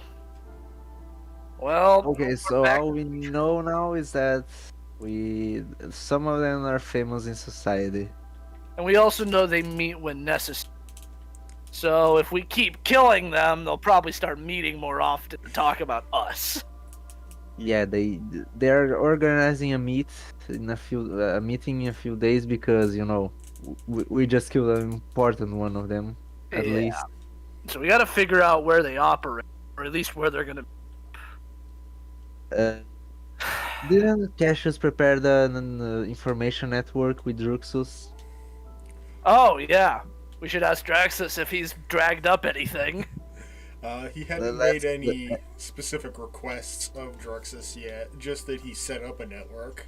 Speaker 3: Well.
Speaker 5: Okay, so all we know now is that some of them are famous in society.
Speaker 3: And we also know they meet when necessary. So if we keep killing them, they'll probably start meeting more often to talk about us.
Speaker 5: Yeah, they're organizing a meeting in a few days because we just killed an important one of them at
Speaker 3: Yeah.
Speaker 5: least.
Speaker 3: So we gotta figure out where they operate, or at least where they're gonna.
Speaker 5: Didn't Cassius prepare the information network with Druxus?
Speaker 3: Oh yeah, we should ask Draxus if he's dragged up anything.
Speaker 1: He hadn't made any specific requests of Druxus yet, just that he set up a network.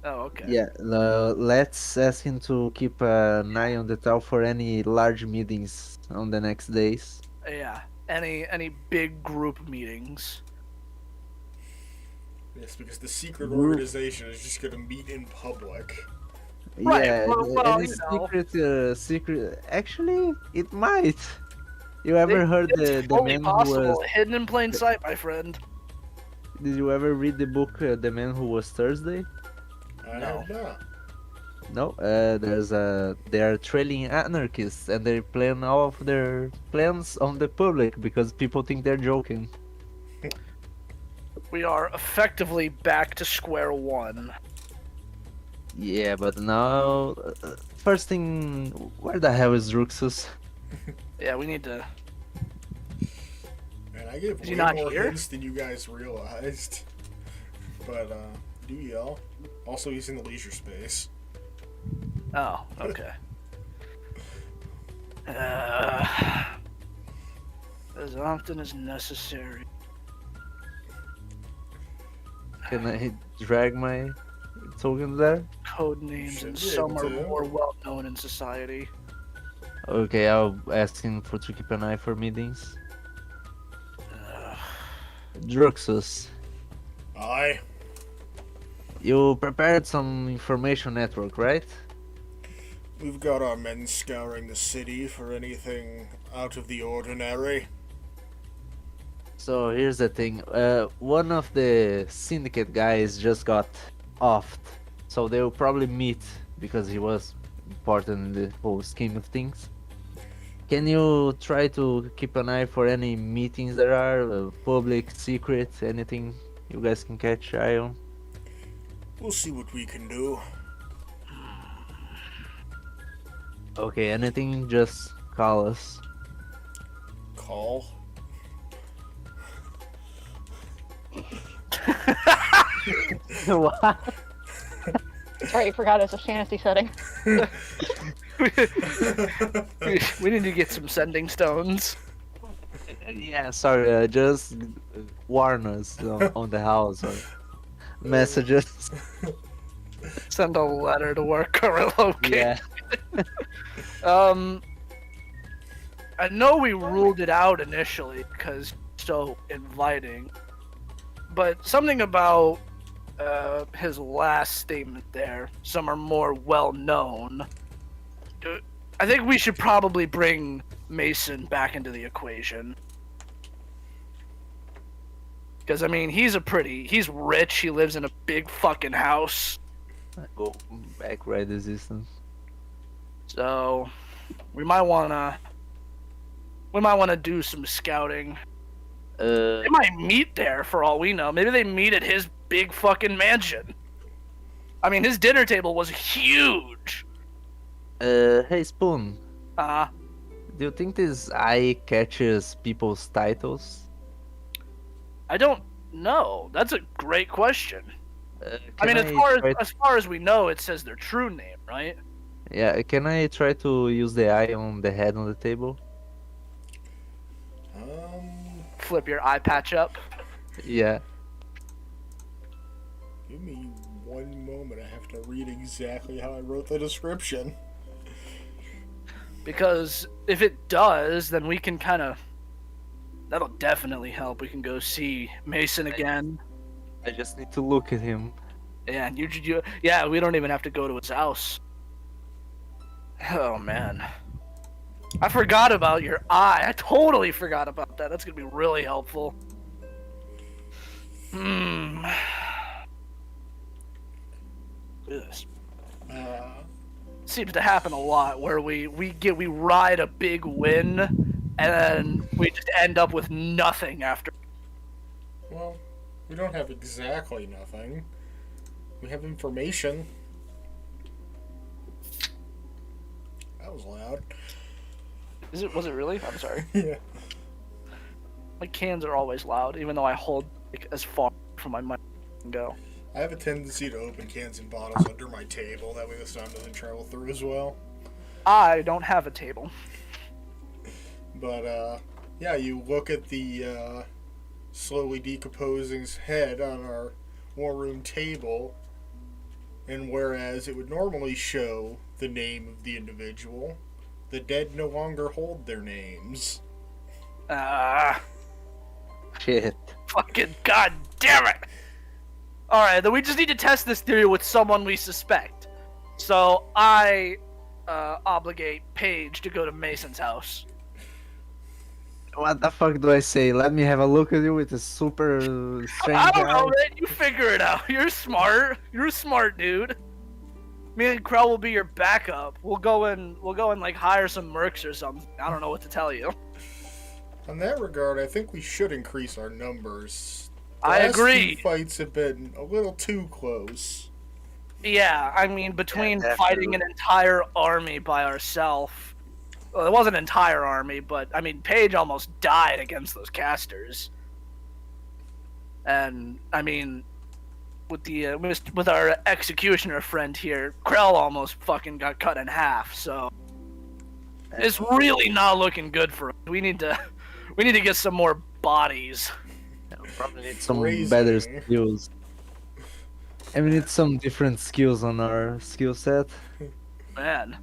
Speaker 3: Oh okay.
Speaker 5: Yeah, let's ask him to keep an eye on the tower for any large meetings on the next days.
Speaker 3: Yeah. Any big group meetings.
Speaker 1: Yes, because the secret organization is just gonna meet in public.
Speaker 3: Right,
Speaker 5: Yeah,
Speaker 3: well,
Speaker 5: any
Speaker 3: you know.
Speaker 5: secret. Actually, it might. You ever heard the
Speaker 3: It's fully
Speaker 5: man who
Speaker 3: possible.
Speaker 5: was
Speaker 3: Hidden in plain sight, my friend.
Speaker 5: Did you ever read the book The Man Who Was Thursday?
Speaker 1: I
Speaker 3: No.
Speaker 1: have not.
Speaker 5: No, they are trailing anarchists and they plan all of their plans on the public because people think they're joking.
Speaker 3: We are effectively back to square one.
Speaker 5: Yeah, but now, first thing, where the hell is Druxus?
Speaker 3: Yeah, we need to.
Speaker 1: Man, I gave
Speaker 3: Is he
Speaker 1: way
Speaker 3: not
Speaker 1: more
Speaker 3: here?
Speaker 1: hints than you guys realized. But, do yell. Also, he's in the leisure space.
Speaker 3: Oh, okay. As often as necessary.
Speaker 5: Can I drag my token there?
Speaker 3: Code names,
Speaker 1: Should
Speaker 3: and
Speaker 1: be
Speaker 3: some
Speaker 1: able
Speaker 3: are
Speaker 1: to.
Speaker 3: more well known in society.
Speaker 5: Okay, I'll ask him to keep an eye for meetings. Druxus,
Speaker 1: Aye.
Speaker 5: you prepared some information network, right?
Speaker 1: We've got our men scouring the city for anything out of the ordinary.
Speaker 5: So here's the thing. One of the syndicate guys just got offed, so they'll probably meet because he was important in the whole scheme of things. Can you try to keep an eye for any meetings there are, public, secret, anything you guys can catch eye on?
Speaker 1: We'll see what we can do.
Speaker 5: Okay, anything, just call us.
Speaker 1: Call?
Speaker 5: What?
Speaker 4: Sorry, I forgot it's a fantasy setting.
Speaker 3: We need to get some sending stones.
Speaker 5: Yeah, sorry, just warn us on the house or messages.
Speaker 3: Send a letter to our current location.
Speaker 5: Yeah.
Speaker 3: I know we ruled it out initially because it's so inviting, but something about his last statement there, some are more well known. I think we should probably bring Mason back into the equation. Because, I mean, he's rich, he lives in a big fucking house.
Speaker 5: Go back right resistance.
Speaker 3: So, we might wanna do some scouting. They might meet there for all we know. Maybe they meet at his big fucking mansion. I mean, his dinner table was huge.
Speaker 5: Hey Spoon,
Speaker 3: Uh,
Speaker 5: do you think this eye catches people's titles?
Speaker 3: I don't know. That's a great question. I
Speaker 5: Can
Speaker 3: mean,
Speaker 5: try-
Speaker 3: as far as we know, it says their true name, right?
Speaker 5: Yeah, can I try to use the eye on the head on the table?
Speaker 3: Flip your eye patch up.
Speaker 5: Yeah.
Speaker 1: Give me one moment. I have to read exactly how I wrote the description.
Speaker 3: Because if it does, then we can that'll definitely help. We can go see Mason again.
Speaker 5: I just need to look at him.
Speaker 3: Yeah, and yeah, we don't even have to go to his house. Oh man. I forgot about your eye. I totally forgot about that. That's gonna be really helpful. This seems to happen a lot where we ride a big win and then we just end up with nothing after.
Speaker 1: Well, we don't have exactly nothing. We have information. That was loud.
Speaker 3: Was it really? I'm sorry.
Speaker 1: Yeah.
Speaker 3: My cans are always loud, even though I hold as far from my mic as I can go.
Speaker 1: I have a tendency to open cans and bottles under my table. That way the sound doesn't travel through as well.
Speaker 3: I don't have a table.
Speaker 1: But, yeah, you look at the slowly decomposing head on our war room table, and whereas it would normally show the name of the individual, the dead no longer hold their names.
Speaker 5: Shit.
Speaker 3: Fucking god damn it! Alright, then we just need to test this theory with someone we suspect. So, I obligate Paige to go to Mason's house.
Speaker 5: What the fuck do I say? Let me have a look at you with a super strange
Speaker 3: I don't know,
Speaker 5: eye.
Speaker 3: man. You figure it out. You're smart. You're a smart dude. Me and Krell will be your backup. We'll go and like hire some mercs or something. I don't know what to tell you.
Speaker 1: On that regard, I think we should increase our numbers. The
Speaker 3: I
Speaker 1: last
Speaker 3: agree.
Speaker 1: few fights have been a little too close.
Speaker 3: Yeah, I mean, between
Speaker 5: Yeah,
Speaker 3: fighting an entire army by ourselves, well, it wasn't an entire army, but I mean, Paige almost died against those casters. And I mean, with the with our executioner friend here, Krell almost fucking got cut in half. So it's really not looking good for us. We need to get some more bodies.
Speaker 5: Probably need some
Speaker 1: Crazy.
Speaker 5: better skills. And we need some different skills on our skill set.
Speaker 3: Man,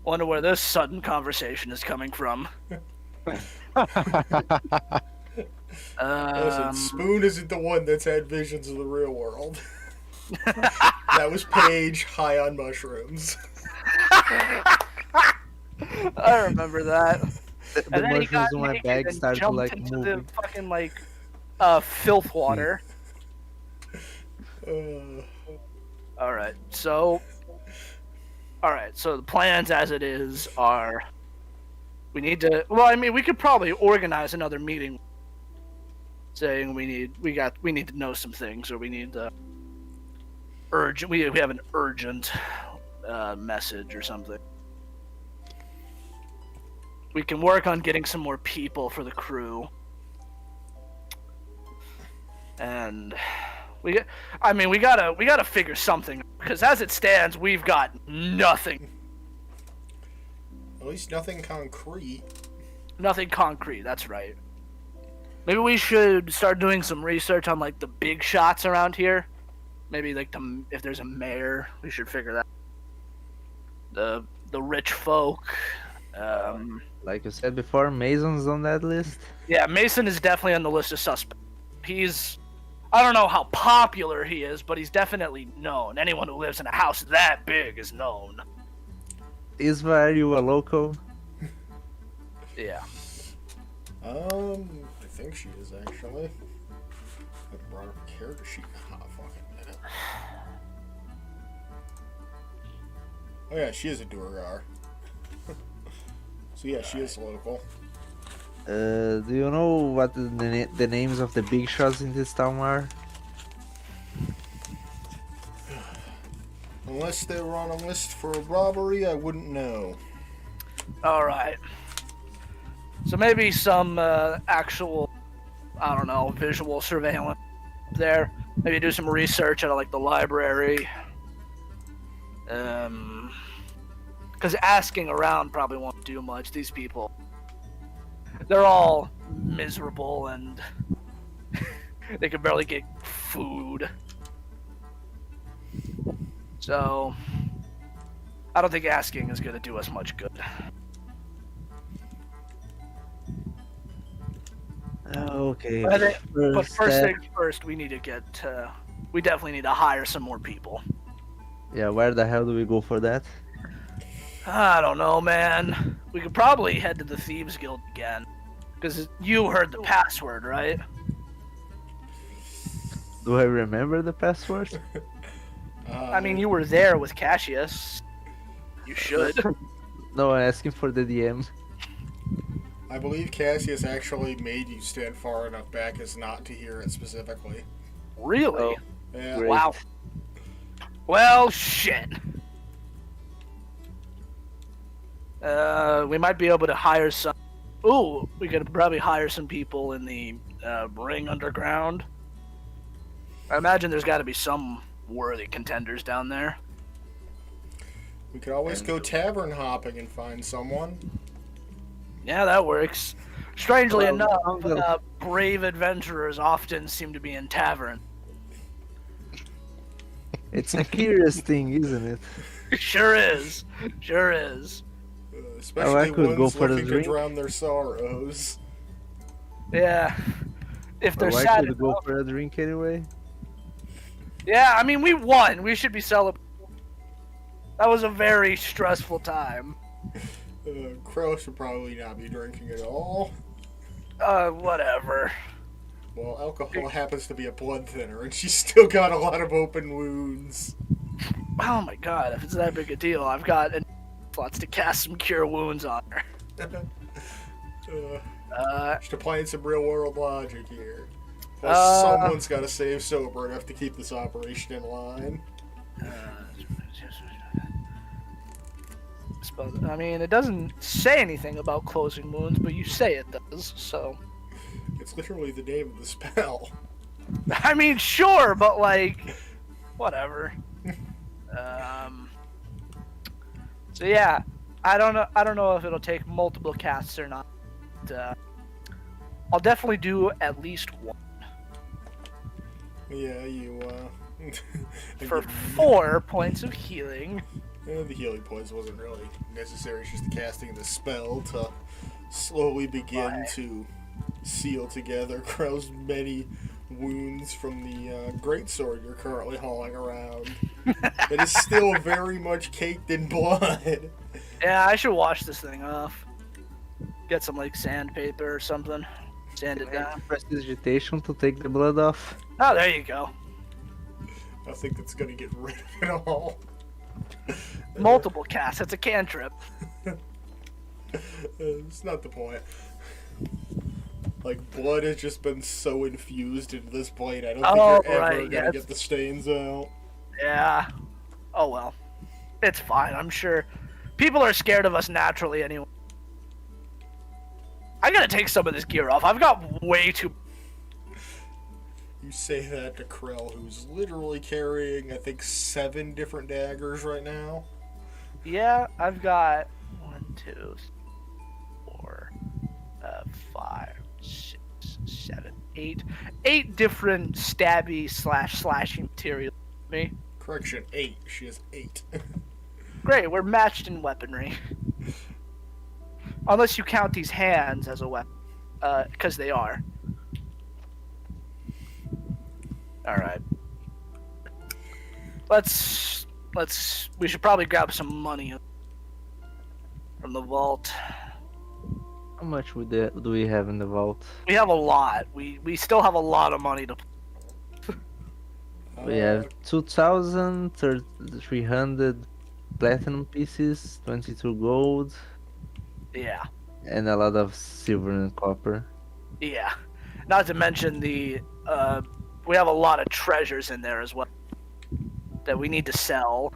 Speaker 3: wonder where this sudden conversation is coming from.
Speaker 1: Listen, Spoon isn't the one that's had visions of the real world. That was Paige high on mushrooms.
Speaker 3: I remember that.
Speaker 5: The
Speaker 3: And then he got
Speaker 5: mushrooms in my
Speaker 3: naked
Speaker 5: bag
Speaker 3: and
Speaker 5: started to
Speaker 3: jumped
Speaker 5: like
Speaker 3: into
Speaker 5: moving.
Speaker 3: the fucking like filth water. All right, so the plans as it is are we need to. Well, I mean, we could probably organize another meeting, saying we need to know some things, or we need to urgent. We have an urgent message or something. We can work on getting some more people for the crew. And we gotta figure something, because as it stands, we've got nothing.
Speaker 1: At least nothing concrete.
Speaker 3: Nothing concrete, that's right. Maybe we should start doing some research on like the big shots around here. Maybe like if there's a mayor, we should figure that. The rich folk.
Speaker 5: Like you said before, Mason's on that list.
Speaker 3: Yeah, Mason is definitely on the list of suspects. I don't know how popular he is, but he's definitely known. Anyone who lives in a house that big is known.
Speaker 5: Isva, are you a local?
Speaker 3: Yeah.
Speaker 1: I think she is actually. I brought up a character sheet in a hot fucking minute. Oh yeah, she is a Durgar. So yeah, she is local.
Speaker 5: Do you know what the names of the big shots in this town are?
Speaker 1: Unless they were on a list for a robbery, I wouldn't know.
Speaker 3: Alright. So maybe some actual, I don't know, visual surveillance there. Maybe do some research at like the library. Because asking around probably won't do much. These people, they're all miserable and they can barely get food. So, I don't think asking is going to do us much good.
Speaker 5: Okay.
Speaker 3: But first things first, we need to we definitely need to hire some more people.
Speaker 5: Yeah, where the hell do we go for that?
Speaker 3: I don't know, man. We could probably head to the Thieves Guild again. Because you heard the password, right?
Speaker 5: Do I remember the password?
Speaker 3: I mean, you were there with Cassius. You should.
Speaker 5: No, I'm asking for the DM.
Speaker 1: I believe Cassius actually made you stand far enough back as not to hear it specifically.
Speaker 3: Really?
Speaker 5: Oh,
Speaker 1: Yeah.
Speaker 5: great.
Speaker 3: Wow. Well, shit. We might be able to hire some. Ooh, we could probably hire some people in the Ring Underground. I imagine there's got to be some worthy contenders down there.
Speaker 1: We could always go tavern hopping and find someone.
Speaker 3: Yeah, that works. Strangely
Speaker 5: Well,
Speaker 3: enough,
Speaker 5: I'm gonna-
Speaker 3: brave adventurers often seem to be in tavern.
Speaker 5: It's a curious thing, isn't it?
Speaker 3: Sure is. Sure is.
Speaker 1: Especially
Speaker 5: could go
Speaker 1: ones
Speaker 5: for a
Speaker 1: looking to
Speaker 5: drink.
Speaker 1: drown their sorrows.
Speaker 3: Yeah. If they're
Speaker 5: Or I
Speaker 3: sad
Speaker 5: could go
Speaker 3: enough.
Speaker 5: for a drink anyway.
Speaker 3: Yeah, I mean, we won. We should be celebrating. That was a very stressful time.
Speaker 1: Crow should probably not be drinking at all.
Speaker 3: Whatever.
Speaker 1: Well, alcohol happens to be a blood thinner, and she's still got a lot of open wounds.
Speaker 3: Oh my god, if it's that big a deal, I've got slots to cast some cure wounds on her.
Speaker 1: Just applying some real world logic here. Plus, someone's got to save sober enough to keep this operation in line.
Speaker 3: I mean, it doesn't say anything about closing wounds, but you say it does, so.
Speaker 1: It's literally the name of the spell.
Speaker 3: I mean, sure, but like, whatever. So yeah, I don't know if it'll take multiple casts or not. I'll definitely do at least one.
Speaker 1: Yeah, you,
Speaker 3: For 4 points of healing.
Speaker 1: The healing points wasn't really necessary, it's just the casting of the spell to slowly begin to seal together Krell's many wounds from the greatsword you're currently hauling around. It is still very much caked in blood.
Speaker 3: Yeah, I should wash this thing off. Get some, like, sandpaper or something. Sand it down.
Speaker 5: Prestidigitation to take the blood off.
Speaker 3: Oh, there you go.
Speaker 1: I think that's gonna get rid of it all.
Speaker 3: Multiple casts. It's a cantrip.
Speaker 1: It's not the point. Like, blood has just been so infused into this blade, I don't think you're ever gonna get the stains out.
Speaker 3: Yeah. Oh well. It's fine, I'm sure. People are scared of us naturally anyway. I gotta take some of this gear off. I've got way too...
Speaker 1: You say that to Krell, who's literally carrying, I think, 7 different daggers right now.
Speaker 3: Yeah, I've got 1, 2, 4, 5, 6, 7, 8. 8 different stabby / slashing materials. Me.
Speaker 1: Correction, 8. She has 8.
Speaker 3: Great, we're matched in weaponry. Unless you count these hands as a weapon. Because they are. Alright. We should probably grab some money from the vault.
Speaker 5: How much do we have in the vault?
Speaker 3: We have a lot. We still have a lot of money to...
Speaker 5: We have 2,300 platinum pieces, 22 gold.
Speaker 3: Yeah.
Speaker 5: And a lot of silver and copper.
Speaker 3: Yeah. Not to mention we have a lot of treasures in there as well that we need to sell.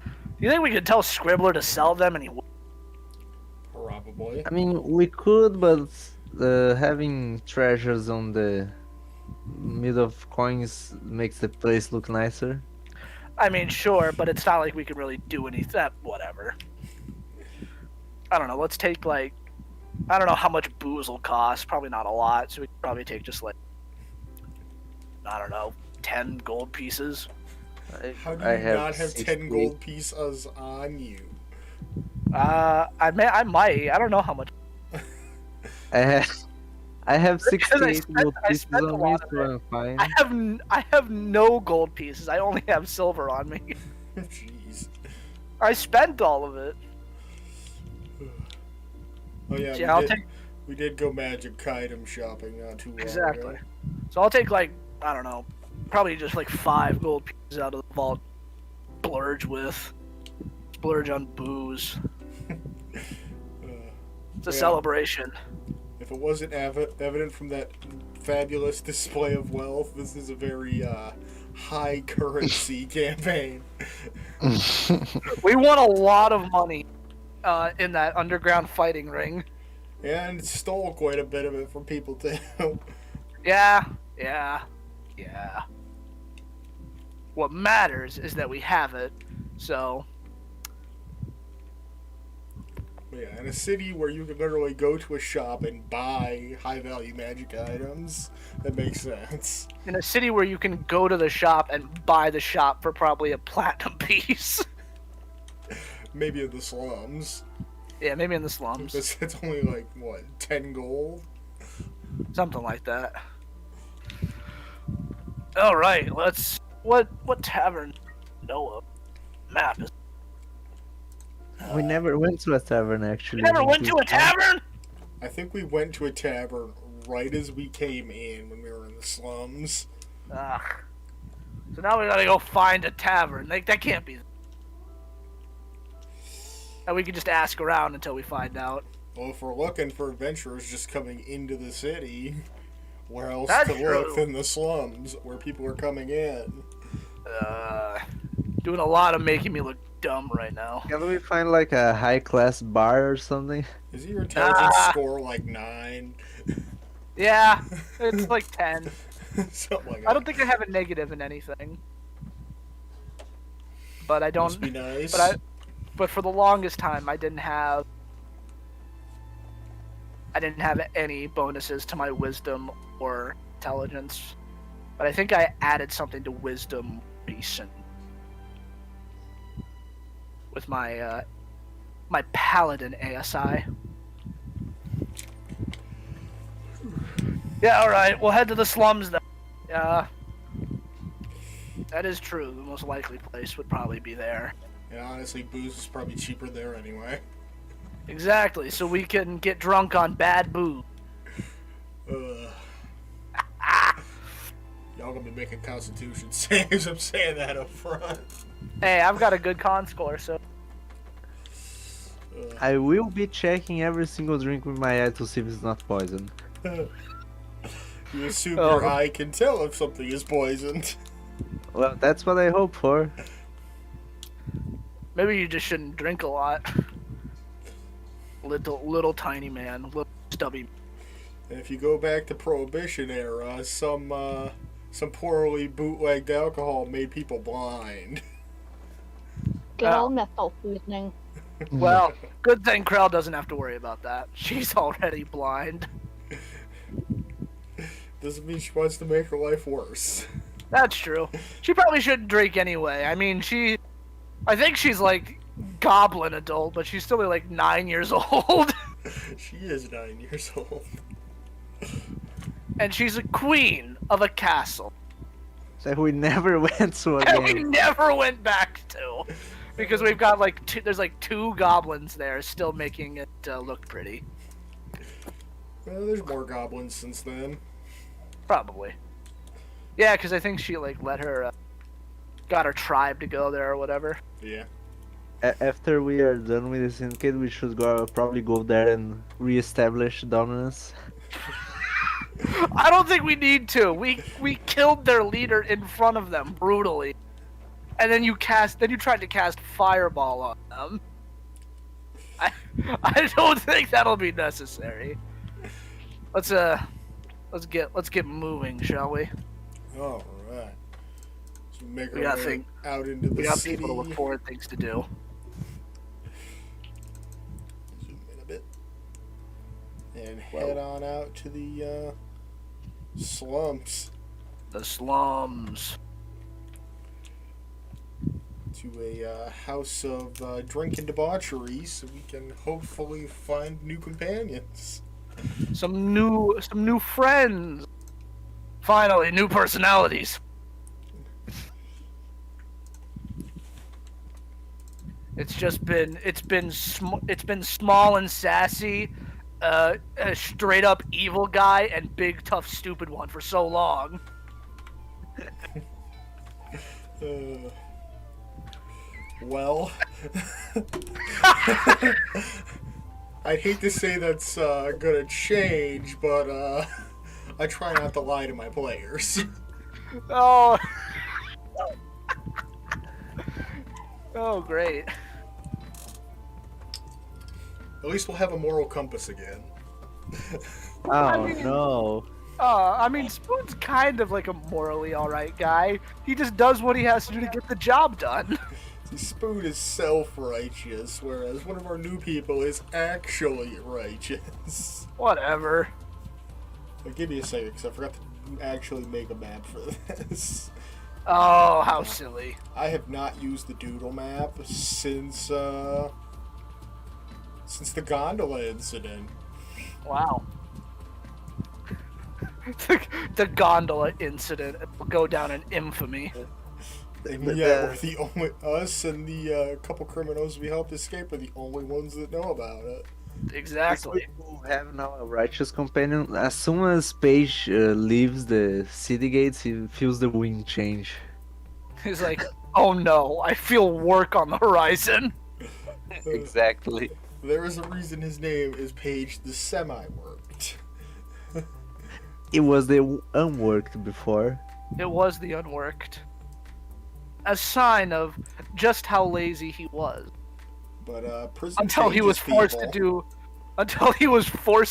Speaker 3: Do you think we could tell Scribbler to sell them and he would?
Speaker 1: Probably.
Speaker 5: I mean, we could, but having treasures on the middle of coins makes the place look nicer.
Speaker 3: I mean, sure, but it's not like we could really do anything. Whatever. I don't know. Let's take, like... I don't know how much booze will cost. Probably not a lot, so we could probably take just, like... I don't know, 10 gold pieces.
Speaker 1: How do you not have 10 gold pieces on you?
Speaker 3: I might. I don't know how much.
Speaker 5: I have 68 gold pieces
Speaker 3: a
Speaker 5: on me,
Speaker 3: lot
Speaker 5: so I'm fine.
Speaker 3: I have no gold pieces. I only have silver on me.
Speaker 1: Jeez.
Speaker 3: I spent all of it.
Speaker 1: Oh yeah,
Speaker 3: Yeah,
Speaker 1: we did go magic item shopping not too long
Speaker 3: Exactly.
Speaker 1: ago.
Speaker 3: So I'll take, like, I don't know, probably just like 5 gold pieces out of the vault. Splurge on booze. It's a celebration.
Speaker 1: If it wasn't evident from that fabulous display of wealth, this is a very high currency campaign.
Speaker 3: We won a lot of money in that underground fighting ring.
Speaker 1: And stole quite a bit of it from people too.
Speaker 3: Yeah. What matters is that we have it, so...
Speaker 1: Yeah, in a city where you can literally go to a shop and buy high-value magic items, that makes sense.
Speaker 3: In a city where you can go to the shop and buy the shop for probably a platinum piece.
Speaker 1: Maybe in the slums.
Speaker 3: Yeah, maybe in the slums.
Speaker 1: It's only like, what, 10 gold?
Speaker 3: Something like that. Alright, let's... What tavern? Noah. Map is...
Speaker 5: We never went to a tavern, actually.
Speaker 3: You never went to a tavern?
Speaker 1: I think we went to a tavern right as we came in when we were in the slums.
Speaker 3: Ugh. So now we gotta go find a tavern. Like, that can't be. And we can just ask around until we find out.
Speaker 1: Well, if we're looking for adventurers just coming into the city, where else
Speaker 3: That's
Speaker 1: to look
Speaker 3: true.
Speaker 1: than the slums where people are coming in?
Speaker 3: Doing a lot of making me look dumb right now.
Speaker 5: Can we find like a high class bar or something?
Speaker 1: Is your intelligence score like 9?
Speaker 3: Yeah, it's like 10.
Speaker 1: Something like that.
Speaker 3: I don't think I have a negative in anything. But I don't.
Speaker 1: Must be nice.
Speaker 3: But for the longest time, I didn't have any bonuses to my wisdom or intelligence. But I think I added something to wisdom recent with my my paladin ASI. Yeah, all right. We'll head to the slums then. Yeah, that is true. The most likely place would probably be there.
Speaker 1: And honestly, booze is probably cheaper there anyway.
Speaker 3: Exactly. So we can get drunk on bad booze.
Speaker 1: Y'all gonna be making constitution saves. I'm saying that up front.
Speaker 3: Hey, I've got a good con score, so
Speaker 5: I will be checking every single drink with my eye to see if it's not poison.
Speaker 1: You assume
Speaker 3: Oh.
Speaker 1: your eye can tell if something is poisoned.
Speaker 5: Well, that's what I hope for.
Speaker 3: maybe you just shouldn't drink a lot. Little tiny man, little stubby.
Speaker 1: And if you go back to Prohibition era, some poorly bootlegged alcohol made people blind.
Speaker 4: Good old methyl poisoning.
Speaker 3: Well, good thing Krell doesn't have to worry about that. She's already blind.
Speaker 1: Doesn't mean she wants to make her life worse.
Speaker 3: That's true. She probably shouldn't drink anyway. I mean, I think she's like goblin adult, but she's still like 9 years old.
Speaker 1: She is 9 years old.
Speaker 3: And she's a queen of a castle
Speaker 5: So we never went to
Speaker 3: and we
Speaker 5: again.
Speaker 3: never went back to, because we've got like there's like 2 goblins there, still making it look pretty.
Speaker 1: Well, there's more goblins since then.
Speaker 3: Probably. Yeah, because I think she like let her got her tribe to go there or whatever.
Speaker 1: Yeah.
Speaker 5: After we are done with the syndicate, we should probably go there and re-establish dominance.
Speaker 3: I don't think we need to. We killed their leader in front of them brutally, and then you tried to cast fireball on them. I don't think that'll be necessary. Let's get moving, shall we?
Speaker 1: All right. So make
Speaker 3: We
Speaker 1: our
Speaker 3: got
Speaker 1: way out into the
Speaker 3: We got
Speaker 1: city.
Speaker 3: people to look forward, things to do.
Speaker 1: Zoom in a bit. And head on out to the slums.
Speaker 3: The slums.
Speaker 1: To a house of drink and debauchery, so we can hopefully find new companions.
Speaker 3: Some new friends. Finally, new personalities. It's been small and sassy, a straight up evil guy, and big tough stupid one for so long.
Speaker 1: Well, I'd hate to say that's gonna change, but I try not to lie to my players.
Speaker 3: Oh. Oh, great.
Speaker 1: At least we'll have a moral compass again.
Speaker 5: Oh
Speaker 3: mean-
Speaker 5: no.
Speaker 3: I mean, Spoon's kind of like a morally alright guy. He just does what he has to do to get the job done.
Speaker 1: See, Spoon is self-righteous, whereas one of our new people is actually righteous.
Speaker 3: Whatever.
Speaker 1: But give me a second, because I forgot to actually make a map for this.
Speaker 3: Oh, how silly.
Speaker 1: I have not used the doodle map since the gondola incident.
Speaker 3: Wow. The gondola incident will go down in infamy.
Speaker 1: And
Speaker 5: But,
Speaker 1: yeah, we're the only us and the couple criminals we helped escape are the only ones that know about it.
Speaker 3: Exactly.
Speaker 5: We have now a righteous companion. As soon as Paige leaves the city gates, he feels the wind change.
Speaker 3: He's like, oh no, I feel work on the horizon.
Speaker 5: Exactly.
Speaker 1: There is a reason his name is Paige the Semi-Worked.
Speaker 5: It was the unworked before.
Speaker 3: It was the unworked. A sign of just how lazy he was.
Speaker 1: But prison
Speaker 3: Until he was
Speaker 1: changes
Speaker 3: forced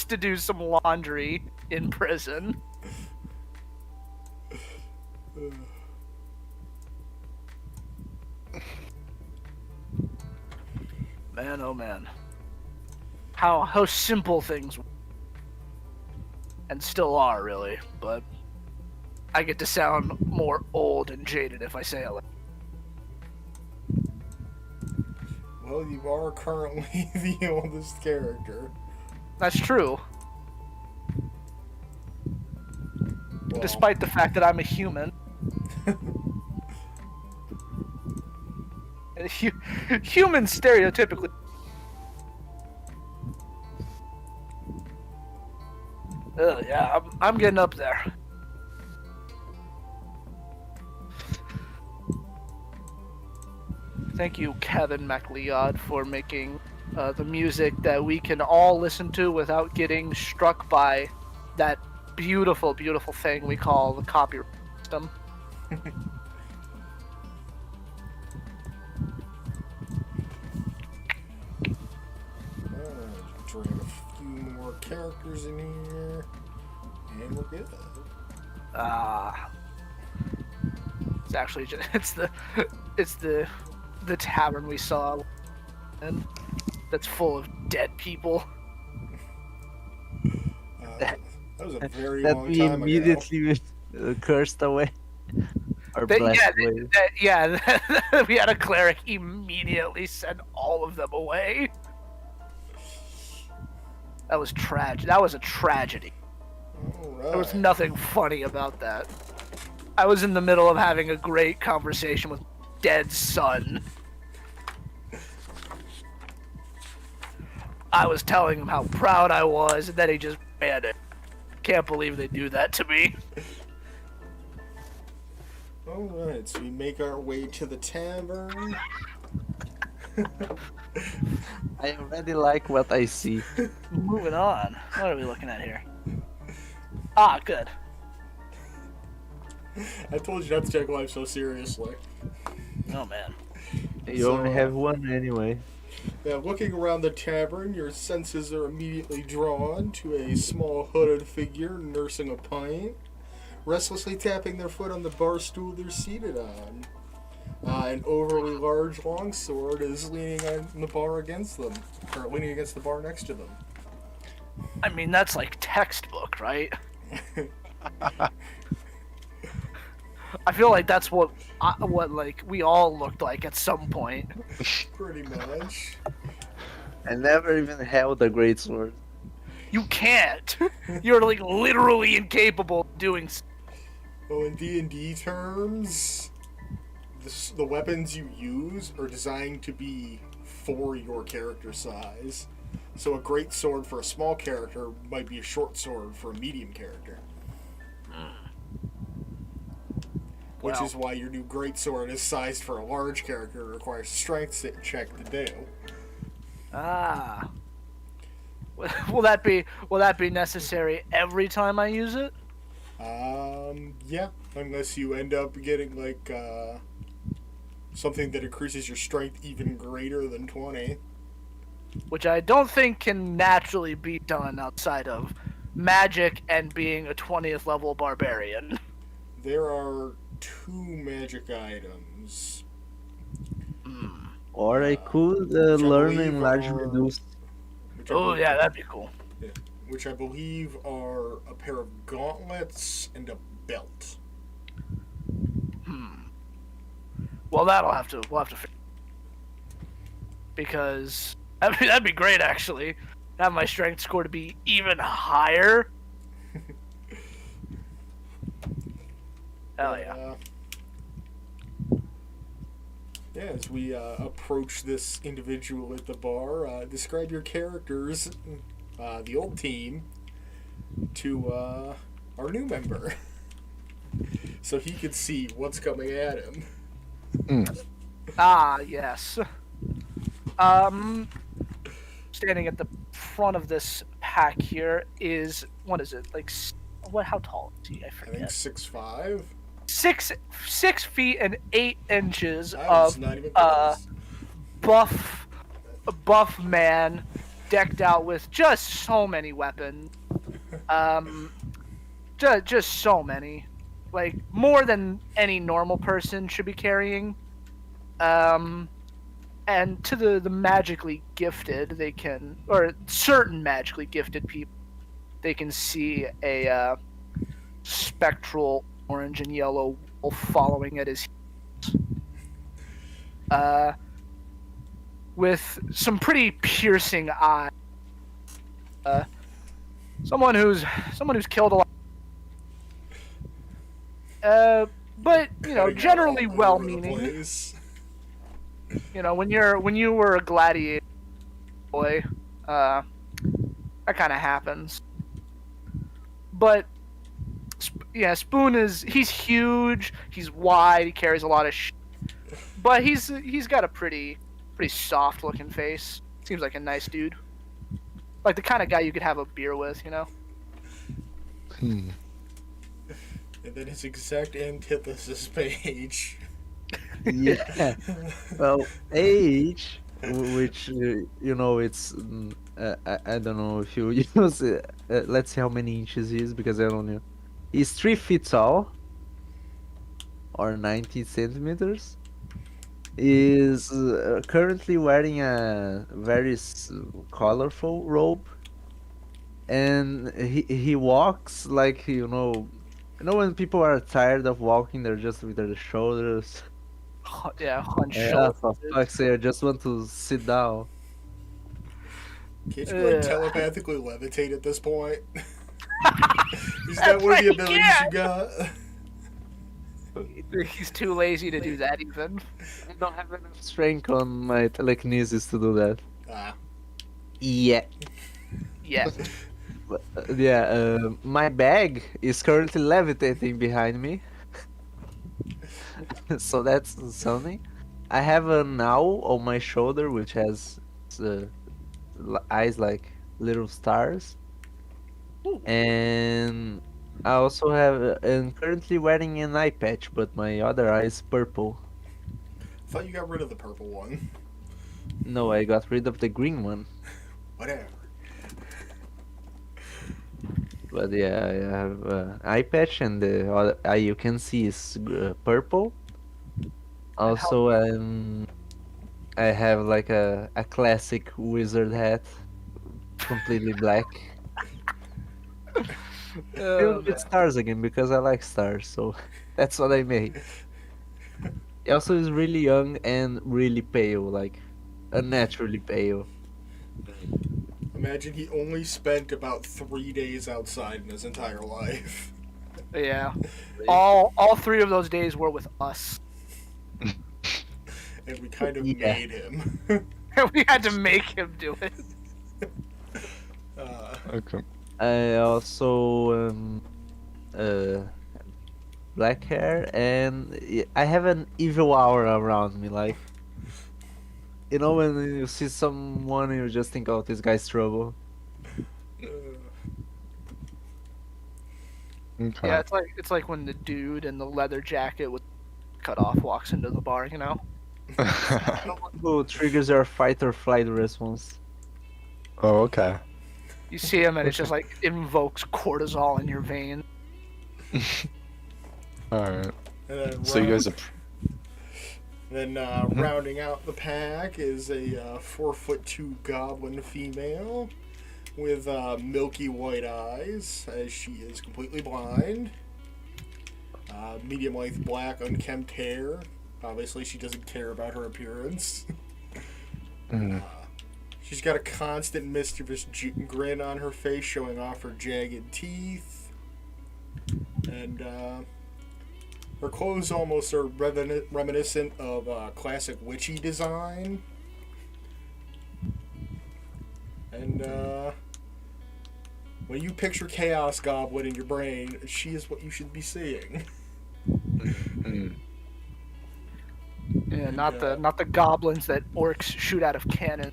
Speaker 3: to
Speaker 1: people.
Speaker 3: do some laundry in prison. Man, oh man. How simple things were. And still are, really, but I get to sound more old and jaded if I say it like
Speaker 1: Well, you are currently the oldest character.
Speaker 3: that's true.
Speaker 1: Well,
Speaker 3: Despite the fact that I'm a human. And humans stereotypically. Yeah, I'm getting up there. Thank you, Kevin MacLeod, for making the music that we can all listen to without getting struck by that beautiful, beautiful thing we call the copyright system.
Speaker 1: Drag a few more characters in here, and we're good.
Speaker 3: It's actually just it's the tavern we saw, and that's full of dead people.
Speaker 1: That was a very
Speaker 5: That
Speaker 1: long
Speaker 5: we
Speaker 1: time ago.
Speaker 5: immediately cursed away. Or blessed away.
Speaker 3: We had a cleric immediately send all of them away. That was tragic. That was a tragedy. There was
Speaker 1: Alright.
Speaker 3: nothing funny about that. I was in the middle of having a great conversation with my dead son. I was telling him how proud I was, and then he just ran it. Can't believe they do that to me.
Speaker 1: Alright, so we make our way to the tavern.
Speaker 5: I already like what I see.
Speaker 3: Moving on. What are we looking at here? Ah, good.
Speaker 1: I told you not to take life so seriously.
Speaker 3: Oh man.
Speaker 5: You only have one anyway.
Speaker 1: Yeah, looking around the tavern, your senses are immediately drawn to a small hooded figure nursing a pint, restlessly tapping their foot on the bar stool they're seated on. An overly large longsword is leaning on the bar against them, or leaning against the bar next to them.
Speaker 3: I mean, that's like textbook, right? I feel like that's what like we all looked like at some point.
Speaker 1: Pretty much.
Speaker 5: I never even held a great sword.
Speaker 3: You can't. You're like literally incapable of doing.
Speaker 1: Well, in D&D terms, the weapons you use are designed to be for your character size. So a great sword for a small character might be a short sword for a medium character. Which
Speaker 3: Well.
Speaker 1: is why your new great sword is sized for a large character and requires a strength check to do.
Speaker 3: Ah. Will that be necessary every time I use it?
Speaker 1: Yeah, unless you end up getting like something that increases your strength even greater than 20.
Speaker 3: Which I don't think can naturally be done outside of magic and being a 20th level barbarian.
Speaker 1: There are 2 magic items.
Speaker 5: Or I could
Speaker 1: which I
Speaker 5: learn
Speaker 1: believe
Speaker 5: enlarge
Speaker 1: are-
Speaker 5: reduce.
Speaker 1: which I
Speaker 3: Oh
Speaker 1: believe-
Speaker 3: yeah, that'd be cool.
Speaker 1: Which I believe are a pair of gauntlets and a belt.
Speaker 3: Well, we'll have to figure. Because that'd be great actually. Have my strength score to be even higher. Hell yeah.
Speaker 1: Yeah, as we approach this individual at the bar, describe your characters, the old team, to our new member, so he could see what's coming at him.
Speaker 3: Ah, yes. Um, standing at the front of this pack here is, what is it, like, what? How tall is he? I
Speaker 1: I think
Speaker 3: forget.
Speaker 1: 6'5".
Speaker 3: 6 feet and 8 inches
Speaker 1: I was
Speaker 3: of
Speaker 1: not even close.
Speaker 3: buff, buff man, decked out with just so many weapons. Just so many, like more than any normal person should be carrying. And to the magically gifted, they can, or certain magically gifted people, they can see a spectral orange and yellow wolf following at his heels. With some pretty piercing eyes. Someone who's killed a lot. But you know,
Speaker 1: Cutting out
Speaker 3: generally
Speaker 1: all over the
Speaker 3: well-meaning.
Speaker 1: place.
Speaker 3: You know, when you were a gladiator boy, that kind of happens. But yeah, Spoon he's huge, he's wide, he carries a lot of but he's got a pretty soft looking face. Seems like a nice dude. Like the kind of guy you could have a beer with, you know?
Speaker 1: And then his exact antithesis page.
Speaker 5: Yeah. Well, age, which it's I don't know if you use it. Let's see how many inches he is because I don't know. He's 3 feet tall, or 90 centimeters. Is currently wearing a very colorful robe, and he walks like when people are tired of walking, they're just with their shoulders.
Speaker 3: Yeah, hunched
Speaker 5: Yeah, for
Speaker 3: shoulders.
Speaker 5: fuck's sake, I just want to sit down.
Speaker 1: Can't you like
Speaker 3: Ugh.
Speaker 1: telepathically levitate at this point? Is that one of the abilities you got?
Speaker 3: He's too lazy to do that even.
Speaker 5: I don't have enough strength on my telekinesis to do that.
Speaker 1: Ah.
Speaker 5: Yeah.
Speaker 3: Yeah.
Speaker 5: Yeah, my bag is currently levitating behind me. So that's something. I have an owl on my shoulder which has eyes like little stars. And I also am currently wearing an eye patch, but my other eye is purple.
Speaker 1: I thought you got rid of the purple one.
Speaker 5: No, I got rid of the green one.
Speaker 1: Whatever.
Speaker 5: But yeah, I have eye patch, and the other eye you can see is purple. Also, I have like a classic wizard hat, completely black. Filled with stars again because I like stars, so that's what I made. He also is really young and really pale, like unnaturally pale.
Speaker 1: Imagine he only spent about 3 days outside in his entire life.
Speaker 3: Yeah. All 3 of those days were with us.
Speaker 1: And we kind of
Speaker 5: Yeah.
Speaker 1: made him.
Speaker 3: We had to make him do it.
Speaker 2: Okay.
Speaker 5: I also black hair, and I have an evil aura around me. Like, when you see someone, you just think, "Oh, this guy's trouble."
Speaker 2: Okay.
Speaker 3: Yeah, it's like when the dude in the leather jacket with cut off walks into the bar, you know?
Speaker 5: Who triggers your fight or flight response?
Speaker 2: Oh, okay.
Speaker 3: You see him and it's just like invokes cortisol in your vein.
Speaker 2: Alright.
Speaker 1: And
Speaker 2: So you guys are.
Speaker 1: Then rounding out the pack is a 4'2" goblin female with milky white eyes, as she is completely blind. Medium length black unkempt hair. Obviously, she doesn't care about her appearance. She's got a constant mischievous grin on her face, showing off her jagged teeth. And Her clothes almost are reminiscent of classic witchy design. And when you picture Chaos Goblin in your brain, she is what you should be seeing.
Speaker 3: Yeah, not the goblins that orcs shoot out of cannon.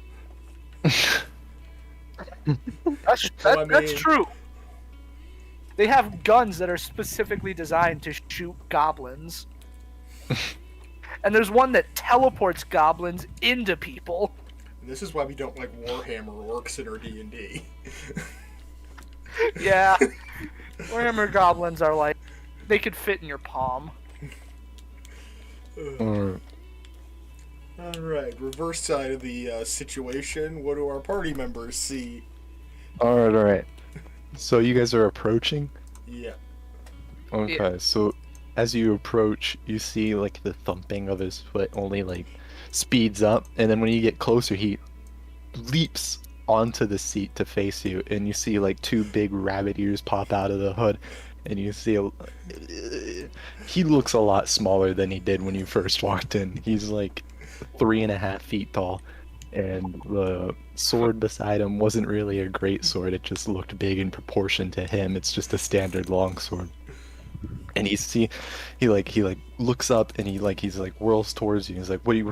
Speaker 3: That's true. They have guns that are specifically designed to shoot goblins. And there's one that teleports goblins into people.
Speaker 1: And this is why we don't like Warhammer orcs in our D&D.
Speaker 3: Yeah. Warhammer goblins are like, they could fit in your palm.
Speaker 1: Alright, reverse side of the situation. What do our party members see?
Speaker 2: Alright. So you guys are approaching?
Speaker 1: Yeah.
Speaker 2: Okay,
Speaker 3: Yeah.
Speaker 2: so as you approach, you see like the thumping of his foot only like speeds up, and then when you get closer, he leaps onto the seat to face you, and you see like two big rabbit ears pop out of the hood, and you see he looks a lot smaller than he did when you first walked in. He's like 3.5 feet tall, and the sword beside him wasn't really a great sword. It just looked big in proportion to him. It's just a standard long sword. And he looks up, and he's like whirls towards you. He's like, what you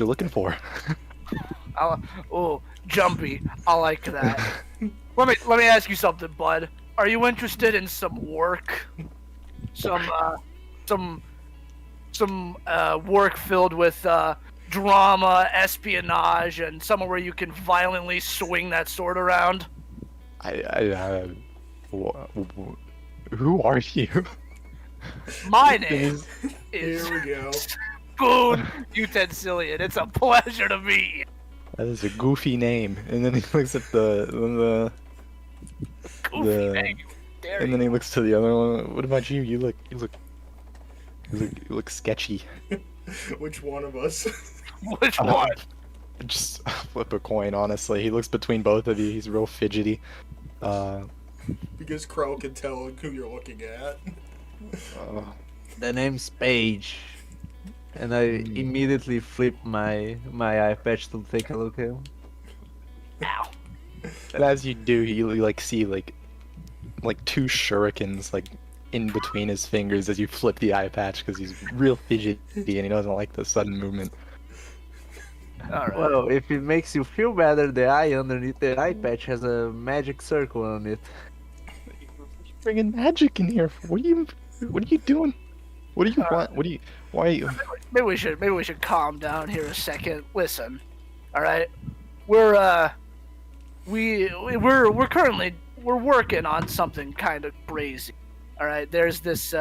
Speaker 2: looking for?
Speaker 3: Oh, jumpy. I like that. Let me ask you something, bud. Are you interested in some work? Some work filled with drama, espionage, and somewhere where you can violently swing that sword around?
Speaker 2: Who are you?
Speaker 3: My name is
Speaker 1: Here we go.
Speaker 3: Spoon Utensilian. It's a pleasure to meet you.
Speaker 2: That is a goofy name. And then he looks at the
Speaker 3: Goofy name. Dare
Speaker 2: and then
Speaker 3: you.
Speaker 2: he looks to the other one. What about you? You look sketchy.
Speaker 1: Which one of us?
Speaker 3: Which one?
Speaker 2: Just flip a coin, honestly. He looks between both of you. He's real fidgety.
Speaker 1: Because Crow can tell who you're looking at.
Speaker 5: The name's Paige. And I immediately flip my eye patch to take a look at him.
Speaker 3: Ow.
Speaker 2: And as you do, you like see like two shurikens like in between his fingers as you flip the eye patch, because he's real fidgety and he doesn't like the sudden movement.
Speaker 3: Alright.
Speaker 5: Well, if it makes you feel better, the eye underneath the eye patch has a magic circle on it.
Speaker 2: Bringing magic in here. What are you doing? What do you want? Why are you?
Speaker 3: Maybe we should calm down here a second. Listen, all right, we're currently working on something kind of crazy. All right, there's these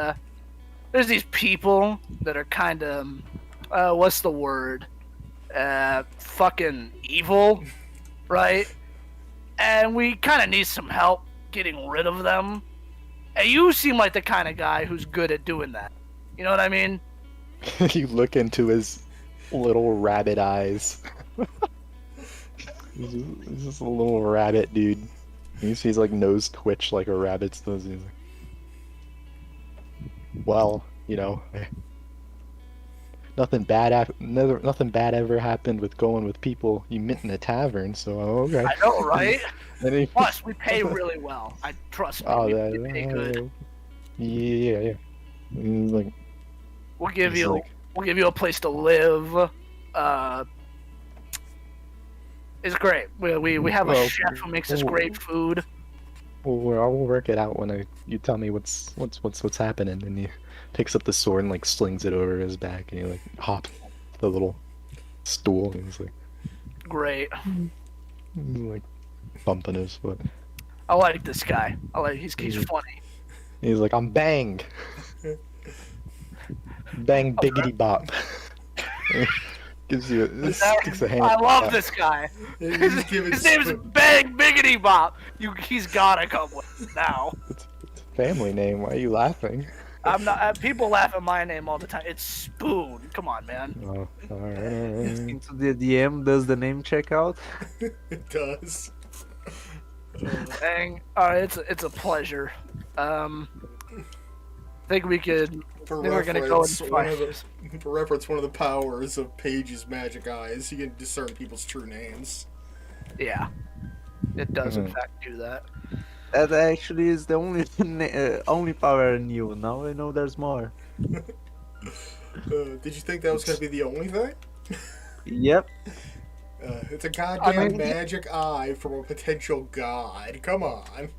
Speaker 3: people that are kind of what's the word? Fucking evil, right? And we kind of need some help getting rid of them. And you seem like the kind of guy who's good at doing that. You know what I mean?
Speaker 2: You look into his little rabbit eyes. He's just a little rabbit dude. You see his like nose twitch like a rabbit's does. He's like, well, you know, nothing bad ever happened with going with people you met in a tavern. So okay.
Speaker 3: I know, right?
Speaker 2: And he-
Speaker 3: Plus, we pay really well. I trust me.
Speaker 2: Oh,
Speaker 3: we
Speaker 2: that,
Speaker 3: pay good.
Speaker 2: yeah. And he's like,
Speaker 3: We'll give
Speaker 2: it's
Speaker 3: you
Speaker 2: like-
Speaker 3: a place to live. It's great. We have a
Speaker 2: Well,
Speaker 3: chef who makes us great food.
Speaker 2: well, I'll work it out when you tell me what's happening. And he picks up the sword and like slings it over his back, and he like hops the little stool, and he's
Speaker 3: Great.
Speaker 2: like bumping his foot.
Speaker 3: I like this guy. He's funny.
Speaker 2: He's like, I'm Bang. Bang biggity bop. Gives you sticks a hand.
Speaker 3: I love
Speaker 2: out.
Speaker 3: this guy.
Speaker 1: Just give it
Speaker 3: His name's
Speaker 1: Spoon.
Speaker 3: Bang Biggity Bop. He's gotta come with it now.
Speaker 2: It's a family name. Why are you laughing?
Speaker 3: I'm not. People laugh at my name all the time. It's Spoon. Come on, man.
Speaker 2: Oh, alright.
Speaker 5: Into the DM, does the name check out?
Speaker 1: It does.
Speaker 3: Bang. All right, it's a pleasure. think we could.
Speaker 1: For
Speaker 3: Then we're gonna go
Speaker 1: reference,
Speaker 3: and
Speaker 1: one
Speaker 3: find.
Speaker 1: of one of the powers of Paige's magic eyes, you can discern people's true names.
Speaker 3: Yeah, it does in
Speaker 2: Mhm.
Speaker 3: fact do that.
Speaker 5: That actually is the only only power I knew. Now I know there's more.
Speaker 1: Did you think that was going to be the only thing?
Speaker 5: Yep.
Speaker 1: It's a goddamn
Speaker 3: mean,
Speaker 1: magic eye from a potential god. Come on.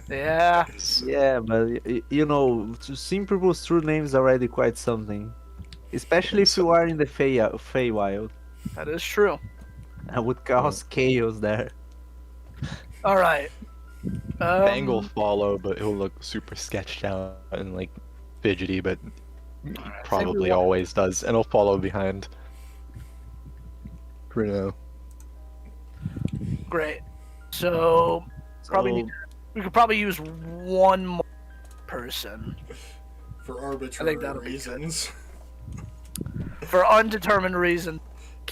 Speaker 3: Yeah,
Speaker 5: Yeah, but you know, seeing people's true names already quite something. Especially if you are in the Feywild.
Speaker 3: that is true.
Speaker 5: I would cause chaos there.
Speaker 3: All right.
Speaker 2: Bang will follow, but he'll look super sketched out and like fidgety, but probably always does, and he'll follow behind. For now.
Speaker 3: Great. So probably
Speaker 5: So,
Speaker 3: we could probably use one more person
Speaker 1: For arbitrary
Speaker 3: that'll be
Speaker 1: reasons.
Speaker 3: for undetermined reason.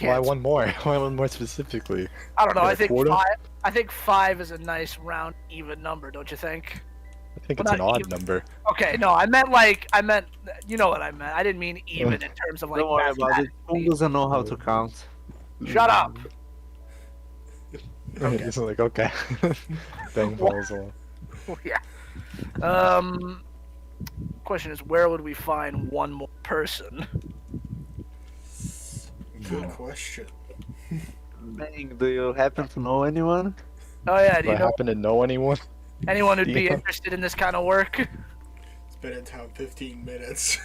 Speaker 2: Why one more? Why one more specifically?
Speaker 3: I don't know.
Speaker 2: Yeah,
Speaker 3: I think
Speaker 2: quota?
Speaker 3: five. I think 5 is a nice round even number, don't you think?
Speaker 2: I think
Speaker 3: Well,
Speaker 2: it's an
Speaker 3: not
Speaker 2: odd
Speaker 3: even.
Speaker 2: number.
Speaker 3: Okay, no, I meant you know what I meant. I didn't mean even in terms of like.
Speaker 5: don't worry about it. Who
Speaker 3: mathematically.
Speaker 5: doesn't know how to count?
Speaker 3: Shut up.
Speaker 2: Okay. He's like, okay. Bang follows along.
Speaker 3: Yeah. Question is, where would we find one more person?
Speaker 1: Good question.
Speaker 5: Bang, do you happen to know anyone?
Speaker 3: Oh yeah, do
Speaker 2: Do
Speaker 3: you
Speaker 2: I
Speaker 3: know
Speaker 2: happen to know anyone?
Speaker 3: anyone who'd be
Speaker 2: Yeah.
Speaker 3: interested in this kind of work?
Speaker 1: It's been in town 15 minutes.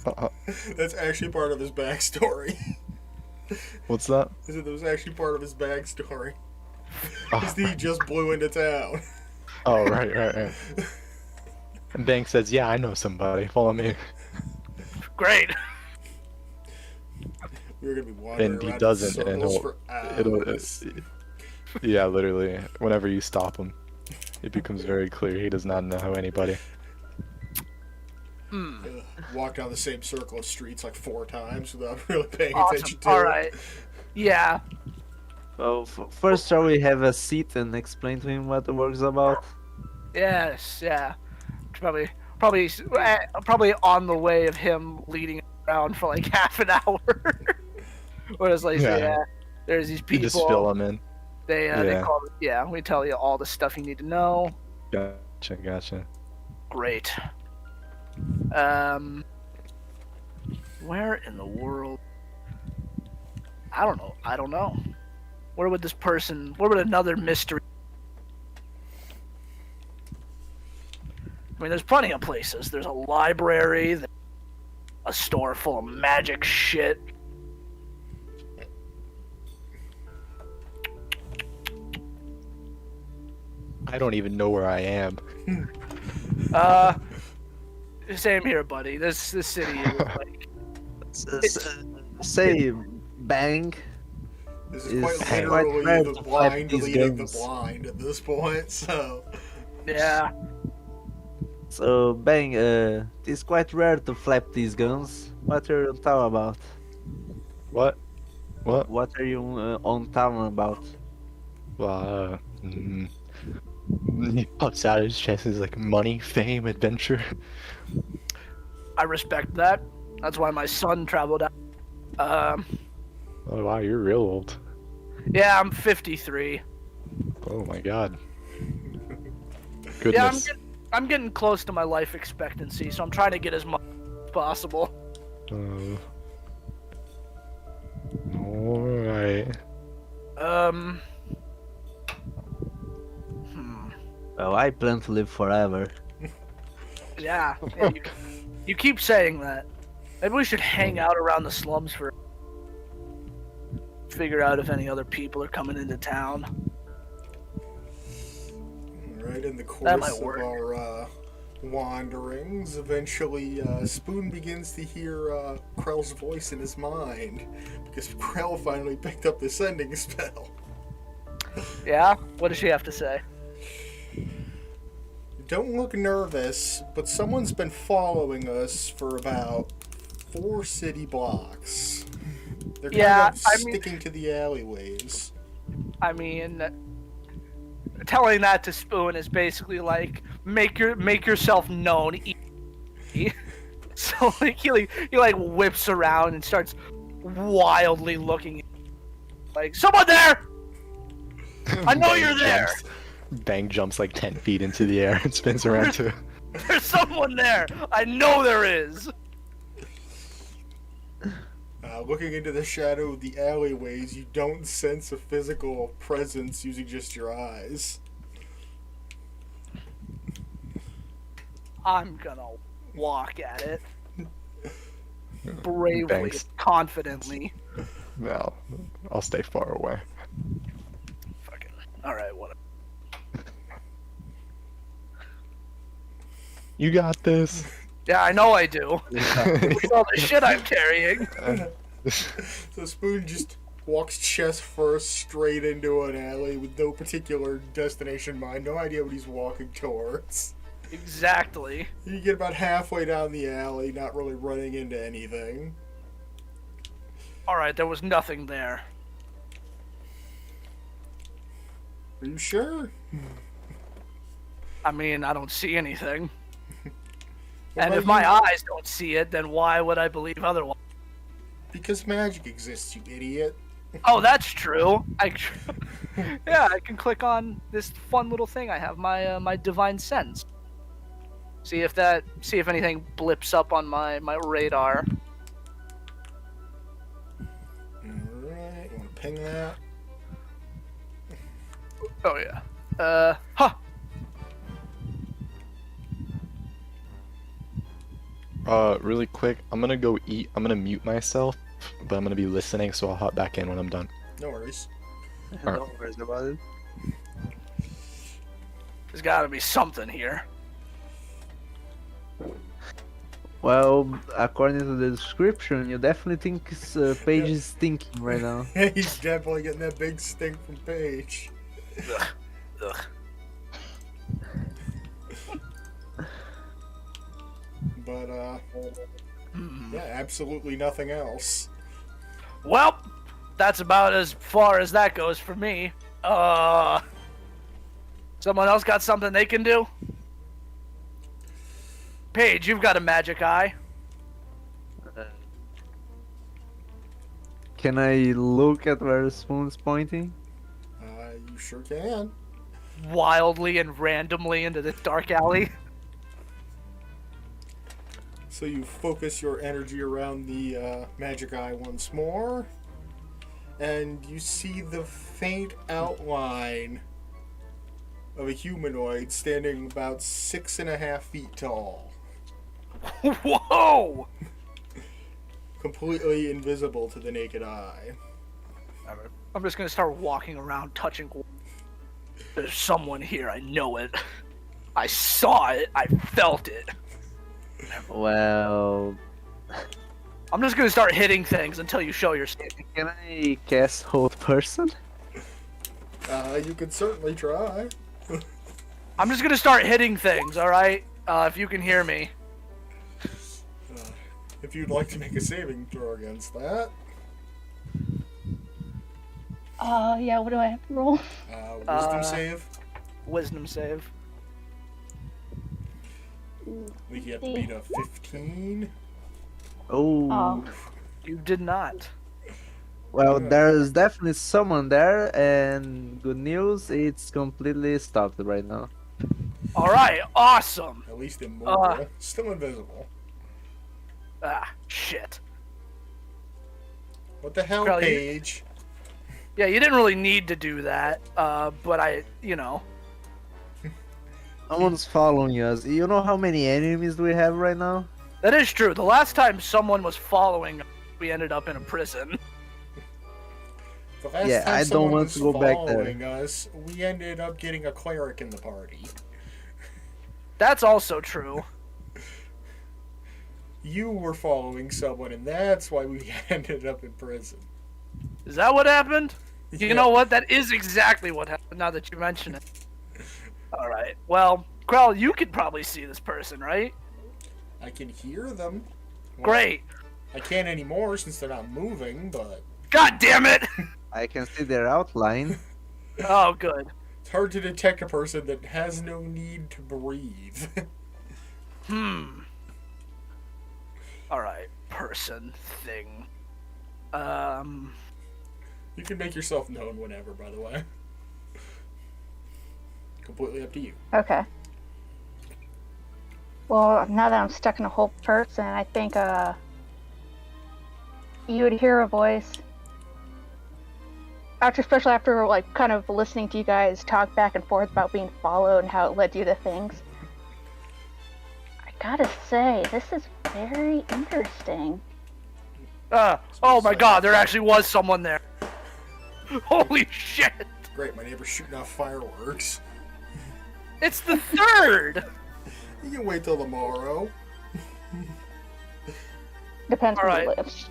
Speaker 2: Uh-uh.
Speaker 1: That's actually part of his backstory.
Speaker 2: What's that?
Speaker 1: That was actually part of his backstory.
Speaker 2: Oh,
Speaker 1: Because he just blew into town.
Speaker 2: oh, right. And Bang says, yeah, I know somebody. Follow me.
Speaker 3: Great.
Speaker 1: We were gonna be wandering
Speaker 2: And he
Speaker 1: around
Speaker 2: doesn't,
Speaker 1: in
Speaker 2: and
Speaker 1: circles
Speaker 2: it'll,
Speaker 1: for hours.
Speaker 2: yeah, literally. Whenever you stop him, it becomes very clear he does not know anybody.
Speaker 1: Walk down the same circle of streets like 4 times without really paying
Speaker 3: Awesome.
Speaker 1: attention to
Speaker 3: All
Speaker 1: it.
Speaker 3: right. Yeah.
Speaker 5: Well, first shall we have a seat and explain to him what the work's about?
Speaker 3: Yes. Yeah. Probably on the way of him leading around for like half an hour. Whereas like
Speaker 2: Yeah.
Speaker 3: there's these
Speaker 2: You
Speaker 3: people.
Speaker 2: just fill him in.
Speaker 3: They
Speaker 2: Yeah.
Speaker 3: call it, yeah. We tell you all the stuff you need to know.
Speaker 2: Gotcha.
Speaker 3: Great. Where in the world? I don't know. Where would another mystery? I mean, there's plenty of places. There's a library, a store full of magic shit.
Speaker 2: I don't even know where I am.
Speaker 3: Same here, buddy. This city is like
Speaker 5: Say, Bang.
Speaker 1: This is
Speaker 5: It's
Speaker 1: quite
Speaker 5: quite
Speaker 1: literally
Speaker 5: rare
Speaker 1: the
Speaker 5: to fight
Speaker 1: blind
Speaker 5: these
Speaker 1: leading the
Speaker 5: games.
Speaker 1: blind at this point, so...
Speaker 3: yeah.
Speaker 5: So, Bang, it's quite rare to flap these guns. What are you on town about?
Speaker 2: What? What?
Speaker 5: What are you on town about?
Speaker 2: He puffs out his chest. He's like, money, fame, adventure.
Speaker 3: I respect that. That's why my son traveled out.
Speaker 2: Oh wow, you're real old.
Speaker 3: Yeah, I'm 53.
Speaker 2: Oh my god.
Speaker 3: Yeah,
Speaker 2: Goodness.
Speaker 3: I'm getting close to my life expectancy, so I'm trying to get as much as possible.
Speaker 2: Alright.
Speaker 5: Well, I plan to live forever.
Speaker 3: Yeah, you keep saying that. Maybe we should hang out around the slums for. Figure out if any other people are coming into town.
Speaker 1: Right in the
Speaker 3: That might
Speaker 1: course of
Speaker 3: work.
Speaker 1: our wanderings, eventually Spoon begins to hear Krell's voice in his mind, because Krell finally picked up the sending spell.
Speaker 3: Yeah? What does she have to say?
Speaker 1: Don't look nervous, but someone's been following us for about 4 city blocks. They're kind
Speaker 3: Yeah,
Speaker 1: of
Speaker 3: I mean-
Speaker 1: sticking to the alleyways.
Speaker 3: I mean, telling that to Spoon is basically like make yourself known. So like he whips around and starts wildly looking. Like, someone there! I know you're there!
Speaker 2: Bang jumps like 10 feet into the air and spins around too.
Speaker 3: There's someone there! I know there is!
Speaker 1: Looking into the shadow of the alleyways, you don't sense a physical presence using just your eyes.
Speaker 3: I'm gonna walk at it. Bravely,
Speaker 2: Thanks.
Speaker 3: confidently.
Speaker 2: No, I'll stay far away.
Speaker 3: Fucking. Alright, whatever.
Speaker 2: You got this.
Speaker 3: Yeah, I know I do. With all the shit I'm carrying.
Speaker 1: So Spoon just walks chest first straight into an alley with no particular destination in mind, no idea what he's walking towards.
Speaker 3: Exactly.
Speaker 1: You get about halfway down the alley, not really running into anything.
Speaker 3: Alright, there was nothing there.
Speaker 1: Are you sure?
Speaker 3: I mean, I don't see anything.
Speaker 1: What
Speaker 3: And
Speaker 1: about
Speaker 3: if my
Speaker 1: you?
Speaker 3: eyes don't see it, then why would I believe otherwise?
Speaker 1: Because magic exists, you idiot.
Speaker 3: Oh, that's true. Yeah, I can click on this fun little thing I have, my divine sense. See if anything blips up on my radar.
Speaker 1: Alright, you want to ping that?
Speaker 3: Oh yeah. Huh.
Speaker 2: Really quick, I'm gonna go eat. I'm gonna mute myself, but I'm gonna be listening, so I'll hop back in when I'm done.
Speaker 1: No worries.
Speaker 5: No worries about it.
Speaker 3: There's gotta be something here.
Speaker 5: Well, according to the description, you definitely think Paige is thinking right now.
Speaker 1: He's definitely getting that big stink from Paige.
Speaker 3: Ugh. Ugh.
Speaker 1: But, yeah, absolutely nothing else.
Speaker 3: Well, that's about as far as that goes for me. Someone else got something they can do? Paige, you've got a magic eye.
Speaker 5: Can I look at where the Spoon's pointing?
Speaker 1: You sure can.
Speaker 3: Wildly and randomly into this dark alley.
Speaker 1: So you focus your energy around the magic eye once more, and you see the faint outline of a humanoid standing about 6.5 feet tall.
Speaker 3: Whoa!
Speaker 1: Completely invisible to the naked eye.
Speaker 3: I'm just gonna start walking around touching. There's someone here, I know it. I saw it, I felt it.
Speaker 5: Well,
Speaker 3: I'm just gonna start hitting things until you show your skin.
Speaker 5: can I cast Hold Person?
Speaker 1: You could certainly try.
Speaker 3: I'm just gonna start hitting things, alright? If you can hear me.
Speaker 1: If you'd like to make a saving throw against that.
Speaker 4: Yeah, what do I have to roll?
Speaker 1: Wisdom save.
Speaker 3: Wisdom save.
Speaker 1: We have to beat a 15.
Speaker 5: Oh.
Speaker 3: You did not.
Speaker 5: Well, there's definitely someone there, and good news, it's completely stopped right now.
Speaker 3: Alright, awesome!
Speaker 1: At least immobile. Still invisible.
Speaker 3: Ah, shit.
Speaker 1: What the hell,
Speaker 3: Crowley,
Speaker 1: Paige?
Speaker 3: Yeah, you didn't really need to do that, but I, you know.
Speaker 5: Someone's following us. You know how many enemies we have right now?
Speaker 3: That is true. The last time someone was following, we ended up in a prison.
Speaker 1: The last
Speaker 5: Yeah,
Speaker 1: time
Speaker 5: I don't
Speaker 1: someone
Speaker 5: want
Speaker 1: was
Speaker 5: to go back there.
Speaker 1: following us, we ended up getting a cleric in the party.
Speaker 3: That's also true.
Speaker 1: You were following someone, and that's why we ended up in prison.
Speaker 3: Is that what happened? You
Speaker 1: Yeah.
Speaker 3: know what? That is exactly what happened now that you mention it. Alright. Well, Krell, you could probably see this person, right?
Speaker 1: I can hear them. Well,
Speaker 3: Great.
Speaker 1: I can't anymore since they're not moving, but
Speaker 3: God damn it!
Speaker 5: I can see their outline.
Speaker 3: Oh, good.
Speaker 1: hard to detect a person that has no need to breathe.
Speaker 3: Alright, person, thing.
Speaker 1: You can make yourself known whenever, by the way. Completely up to you.
Speaker 4: Okay. Well, now that I'm stuck in a whole person, I think you would hear a voice. Especially after like kind of listening to you guys talk back and forth about being followed and how it led you to things. I gotta say, this is very interesting.
Speaker 3: Oh my god, there actually was someone there. Holy shit!
Speaker 1: Great, my neighbor's shooting off fireworks.
Speaker 3: It's the third!
Speaker 1: You can wait till tomorrow.
Speaker 4: Depends where
Speaker 3: Alright.
Speaker 4: he lives.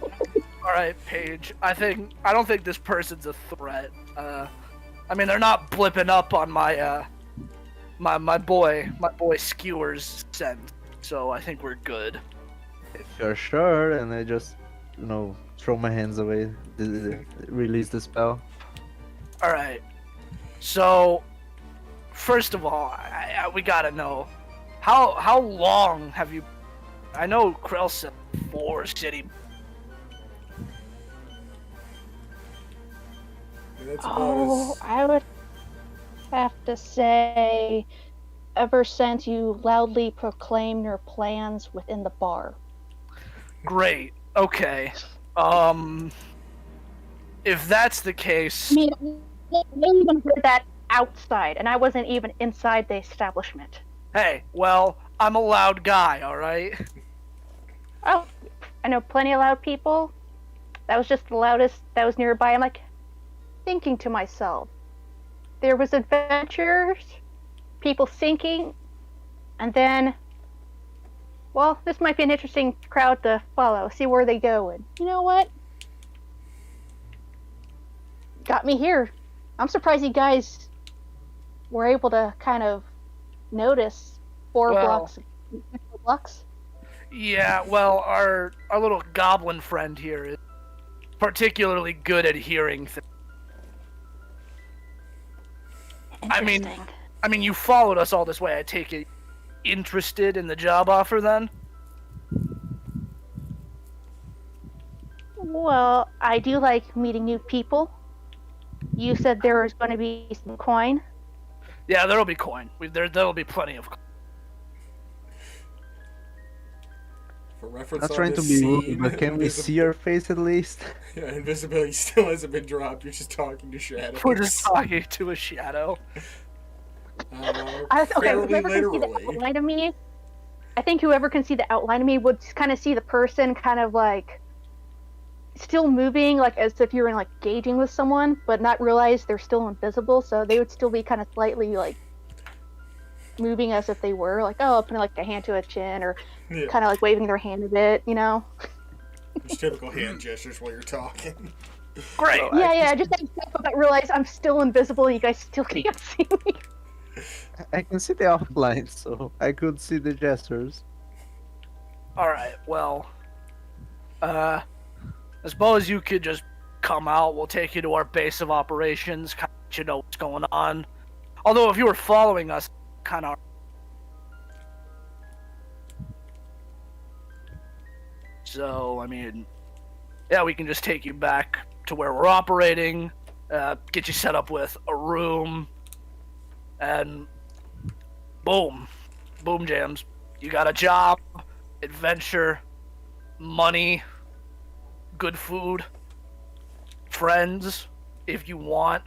Speaker 3: Alright, Paige. I don't think this person's a threat. I mean, they're not blipping up on my my boy Skewer's scent, so I think we're good.
Speaker 5: If you're sure, and I just, throw my hands away, release the spell.
Speaker 3: Alright. So, first of all, we gotta know, how long have you... I know Krell said 4 city...
Speaker 1: That's
Speaker 4: Oh, I would have to say, ever since you loudly proclaimed your plans within the bar.
Speaker 3: Great. Okay. If that's the case...
Speaker 4: I mean, they even heard that outside, and I wasn't even inside the establishment.
Speaker 3: Hey, well, I'm a loud guy, alright?
Speaker 4: Oh, I know plenty of loud people. That was just the loudest that was nearby. I'm like, thinking to myself, there was adventures, people sinking, and then, well, this might be an interesting crowd to follow, see where they go. And you know what? Got me here. I'm surprised you guys were able to kind of notice 4 blocks.
Speaker 3: Yeah, well, our little goblin friend here is particularly good at hearing things. I mean, you followed us all this way. I take it interested in the job offer, then?
Speaker 4: Well, I do like meeting new people. You said there was going to be some coin.
Speaker 3: Yeah, there'll be coin. There'll be plenty of coin.
Speaker 1: For reference
Speaker 5: Not
Speaker 1: on
Speaker 5: trying to
Speaker 1: this
Speaker 5: be
Speaker 1: scene,
Speaker 5: rude, but can we see your face at least?
Speaker 1: Yeah, invisibility still hasn't been dropped. You're just talking to shadows.
Speaker 3: We're just talking to a shadow.
Speaker 4: Okay,
Speaker 1: fairly
Speaker 4: whoever can see the
Speaker 1: literally.
Speaker 4: outline of me, I think whoever can see the outline of me would kind of see the person kind of like still moving, like as if you were like gauging with someone, but not realize they're still invisible. So they would still be kind of slightly like moving as if they were like, oh, putting like a hand to a chin or
Speaker 1: Yeah,
Speaker 4: kind of like waving their hand a bit, you know?
Speaker 1: just typical hand gestures while you're talking.
Speaker 3: Great.
Speaker 5: Well,
Speaker 4: Yeah, just like I realize I'm still invisible and you guys still can't see me.
Speaker 5: I can see the outline, so I could see the gestures.
Speaker 3: Alright, well, I suppose you could just come out. We'll take you to our base of operations, kind of let you know what's going on. Although, if you were following us, kind of... So, I mean, yeah, we can just take you back to where we're operating, get you set up with a room, and boom. Boom jams. You got a job, adventure, money, good food, friends, if you want.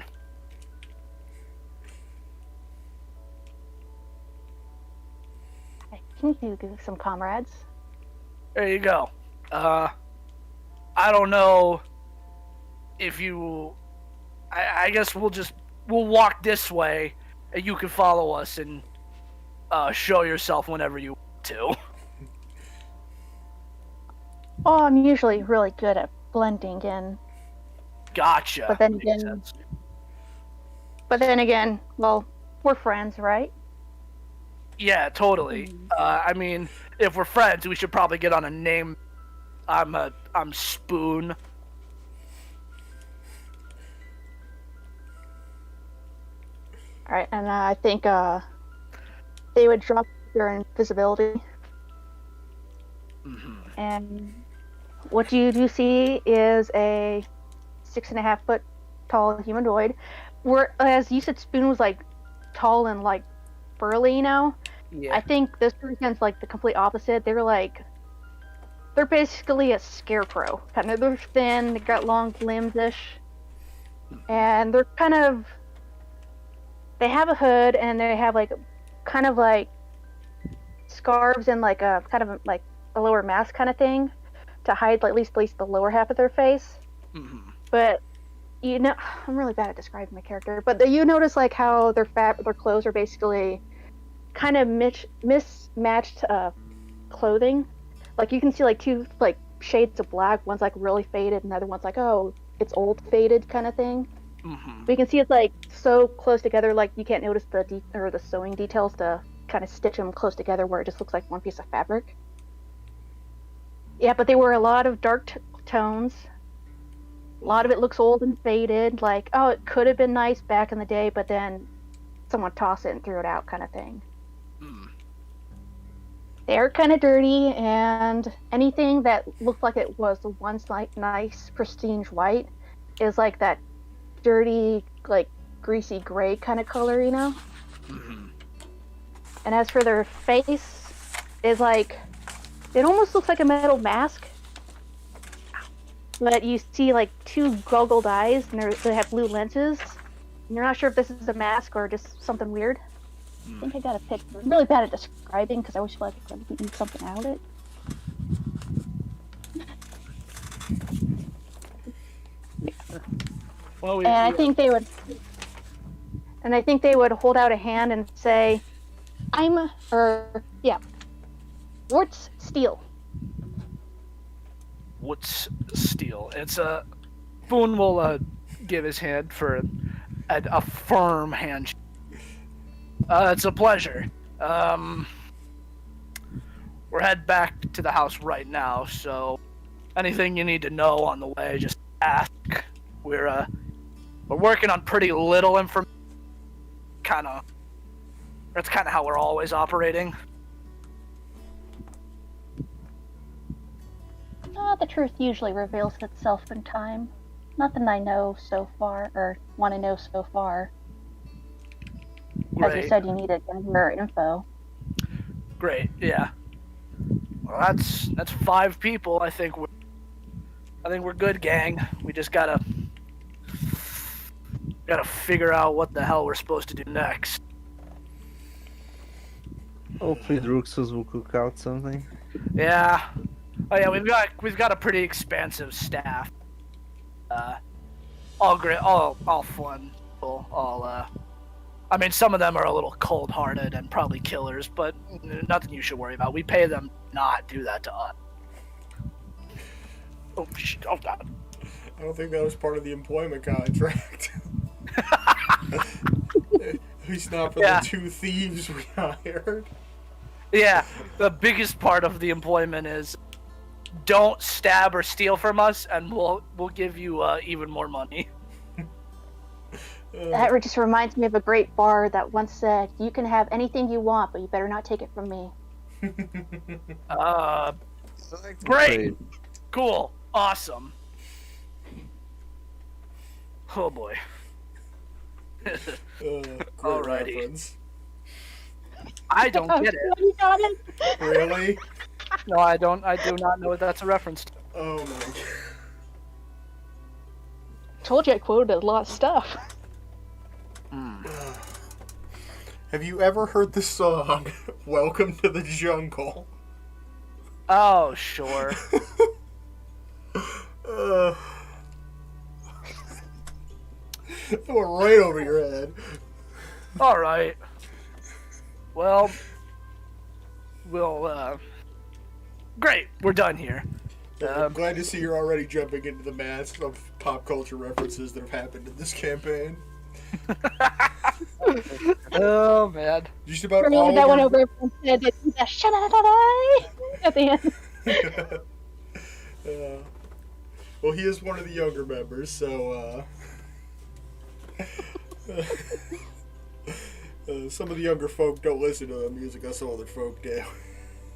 Speaker 4: I can you give some comrades.
Speaker 3: There you go. I don't know if you... I guess we'll walk this way, and you can follow us and show yourself whenever you want to.
Speaker 4: Oh, I'm usually really good at blending in.
Speaker 3: Gotcha.
Speaker 4: But then
Speaker 3: Makes
Speaker 4: again-
Speaker 3: sense.
Speaker 4: But then again, well, we're friends, right?
Speaker 3: Yeah, totally. I mean, if we're friends, we should probably get on a name. I'm Spoon.
Speaker 4: All right, and I think they would drop their invisibility, and what you do see is a 6.5 foot tall humanoid. Whereas you said Spoon was like tall and like burly,
Speaker 3: Yeah.
Speaker 4: I think this person's like the complete opposite. They're basically a scarecrow. Kind of, they're thin, they got long limbs-ish, and they're they have a hood and they have like kind of like scarves and like a kind of like a lower mask kind of thing to hide like, at least the lower half of their face. But I'm really bad at describing my character. But you notice like how their clothes are basically kind of mismatched clothing. Like you can see like two like shades of black. One's like really faded, and the other one's like, oh, it's old faded kind of thing. But you can see it's like so close together, like you can't notice the sewing details to kind of stitch them close together, where it just looks like one piece of fabric. Yeah, but they wear a lot of dark tones. A lot of it looks old and faded, like, oh, it could have been nice back in the day, but then someone tossed it and threw it out, kind of thing. They're kind of dirty, and anything that looked like it was once like nice, pristine white is like that dirty, like greasy gray kind of color, And as for their face, is like it almost looks like a metal mask, but you see like two goggled eyes, and they have blue lenses. And you're not sure if this is a mask or just something weird. I think I got a picture. I'm really bad at describing because I always feel like I could eat something out of it.
Speaker 3: Well,
Speaker 4: And I think they would hold out a hand and say, Wart's Steel.
Speaker 3: What's steel? It's a Boone will give his hand for a firm handshake. It's a pleasure. We're heading back to the house right now, so anything you need to know on the way, just ask. We're working on pretty little information. That's kind of how we're always operating.
Speaker 4: The truth usually reveals itself in time. Nothing I know so far, or want to know so far. As you said, you needed more info.
Speaker 3: Great, yeah. Well, that's 5 people. I think we're good, gang. We just gotta figure out what the hell we're supposed to do next.
Speaker 5: Hopefully Druxus will cook out something.
Speaker 3: Yeah. Oh yeah, we've got a pretty expansive staff. All great, all fun people. I mean, some of them are a little cold-hearted and probably killers, but nothing you should worry about. We pay them not do that to us. Oh shit! Oh god.
Speaker 1: I don't think that was part of the employment contract. At least not for the 2 thieves we hired.
Speaker 3: Yeah, the biggest part of the employment is don't stab or steal from us, and we'll give you even more money.
Speaker 4: That just reminds me of a great bard that once said, "You can have anything you want, but you better not take it from me."
Speaker 3: Great, cool, awesome. Oh boy.
Speaker 1: Great
Speaker 3: Alrighty.
Speaker 1: reference.
Speaker 3: I don't get it.
Speaker 4: You got it?
Speaker 1: Really?
Speaker 3: No, I don't. I do not know what that's a reference to.
Speaker 1: Oh my god.
Speaker 4: Told you I quoted a lot of stuff.
Speaker 1: Have you ever heard the song "Welcome to the Jungle"?
Speaker 3: Oh, sure.
Speaker 1: That went right over your head.
Speaker 3: All right. Well, great. We're done here.
Speaker 1: I'm glad to see you're already jumping into the mass of pop culture references that have happened in this campaign.
Speaker 3: Oh man.
Speaker 1: Just about
Speaker 4: Remember
Speaker 1: all
Speaker 4: that one
Speaker 1: your-
Speaker 4: over and said that at the end.
Speaker 1: Well, he is one of the younger members, so Some of the younger folk don't listen to the music that some other folk do.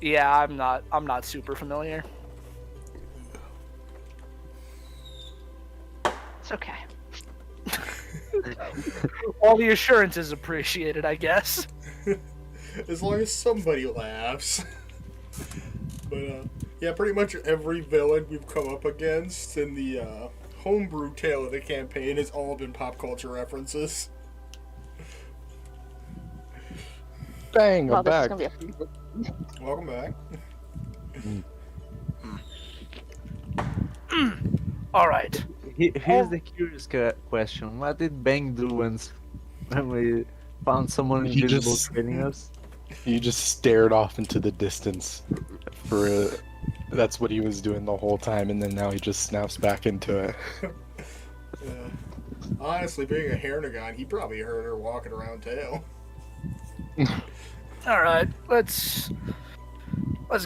Speaker 3: Yeah, I'm not super familiar.
Speaker 4: It's okay.
Speaker 3: All the assurance is appreciated, I guess.
Speaker 1: As long as somebody laughs. But, yeah, pretty much every villain we've come up against in the homebrew tale of the campaign has all been pop culture references.
Speaker 2: Bang,
Speaker 4: Well,
Speaker 2: I'm
Speaker 4: this is
Speaker 2: back.
Speaker 4: gonna be a
Speaker 1: Welcome back.
Speaker 3: All right.
Speaker 5: Here's the curious question: what did Bang do when we found someone
Speaker 2: He
Speaker 5: invisible
Speaker 2: just-
Speaker 5: trailing us?
Speaker 2: You just stared off into the distance for that's what he was doing the whole time, and then now he just snaps back into it.
Speaker 1: Yeah. Honestly, being a Hernagon, he probably heard her walking around tail.
Speaker 3: All right. Let's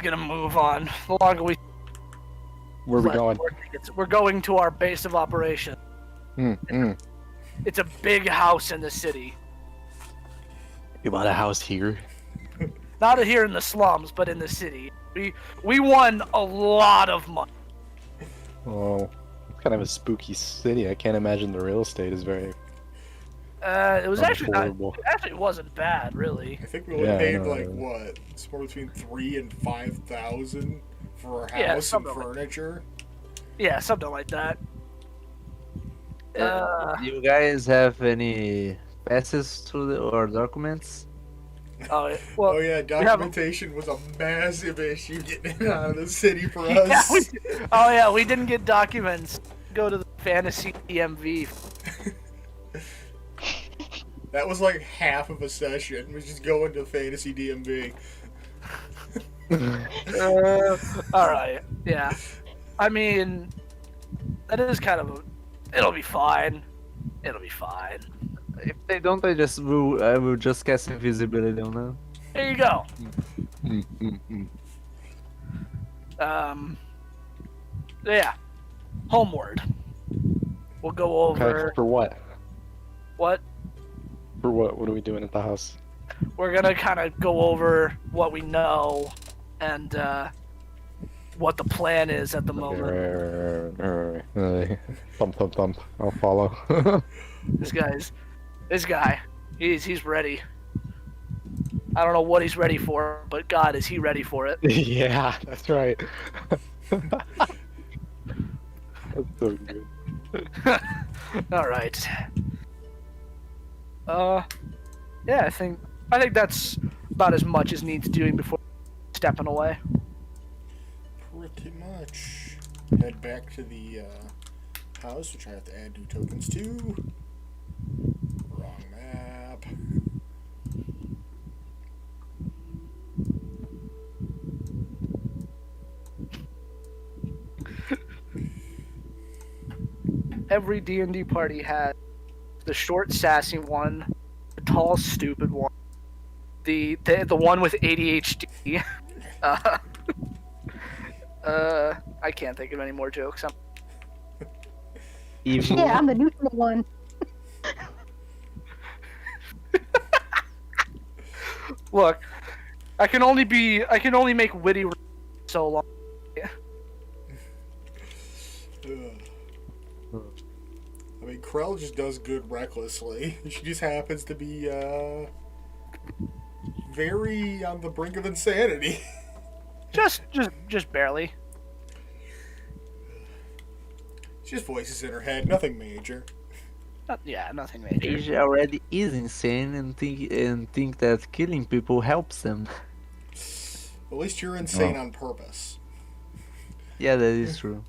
Speaker 3: get a move on. The longer we
Speaker 2: Where are we
Speaker 3: let
Speaker 2: going?
Speaker 3: work gets- we're going to our base of operation.
Speaker 2: Mm.
Speaker 3: It's a big house in the city.
Speaker 2: You bought a house here?
Speaker 3: Not here in the slums, but in the city. We won a lot of money.
Speaker 2: Oh, kind of a spooky city. I can't imagine the real estate is very
Speaker 3: It was actually not,
Speaker 2: affordable.
Speaker 3: it actually wasn't bad, really.
Speaker 1: I think we only
Speaker 2: Yeah, I
Speaker 1: paid
Speaker 2: know.
Speaker 1: like what? Somewhere between 3,000 and 5,000 for our
Speaker 3: Yeah,
Speaker 1: house and
Speaker 3: something like
Speaker 1: furniture.
Speaker 3: Yeah, something like that.
Speaker 5: Do you guys have any passes to or documents?
Speaker 3: Oh, well,
Speaker 1: Oh yeah,
Speaker 3: have-
Speaker 1: documentation was a massive issue getting it out of the city for
Speaker 3: yeah,
Speaker 1: us.
Speaker 3: we didn't get documents. Go to the fantasy DMV.
Speaker 1: That was like half of a session. We just go into fantasy DMV.
Speaker 3: All right, yeah. I mean, that is kind of. It'll be fine. It'll be fine.
Speaker 5: If they don't, I will just cast invisibility on them.
Speaker 3: There you go.
Speaker 2: Mm.
Speaker 3: Yeah. Homeward. We'll go
Speaker 2: Okay,
Speaker 3: over
Speaker 2: for what?
Speaker 3: what
Speaker 2: For what? What are we doing at the house?
Speaker 3: we're gonna kind of go over what we know and what the plan is at the moment.
Speaker 2: Thump. I'll follow.
Speaker 3: This guy, he's ready. I don't know what he's ready for, but God, is he ready for it?
Speaker 2: Yeah, that's right. That's so good.
Speaker 3: All right. Yeah, I think that's about as much as needs doing before stepping away.
Speaker 1: Pretty much. Head back to the house, which I have to add new tokens to. Wrong map.
Speaker 3: Every D&D party has the short, sassy one, the tall, stupid one, the one with ADHD. I can't think of any more jokes.
Speaker 5: Evil.
Speaker 4: Yeah, I'm the neutral one.
Speaker 3: Look, I can only make witty so long.
Speaker 1: I mean, Krell just does good recklessly. She just happens to be very on the brink of insanity.
Speaker 3: Just barely.
Speaker 1: She just voices in her head, nothing major.
Speaker 3: Nothing major.
Speaker 5: Asia already is insane and think that killing people helps them.
Speaker 1: At least you're insane on purpose.
Speaker 5: Yeah, that is true.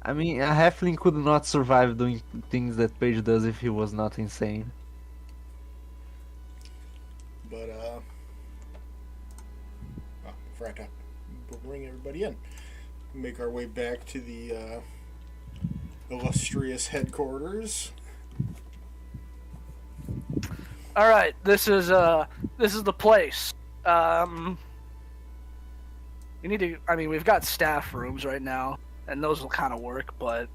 Speaker 5: I mean, a halfling could not survive doing things that Paige does if he was not insane.
Speaker 1: But, forgot to bring everybody in. Make our way back to the, illustrious headquarters.
Speaker 3: All right, this is the place. We need to. I mean, we've got staff rooms right now, and those will kind of work. But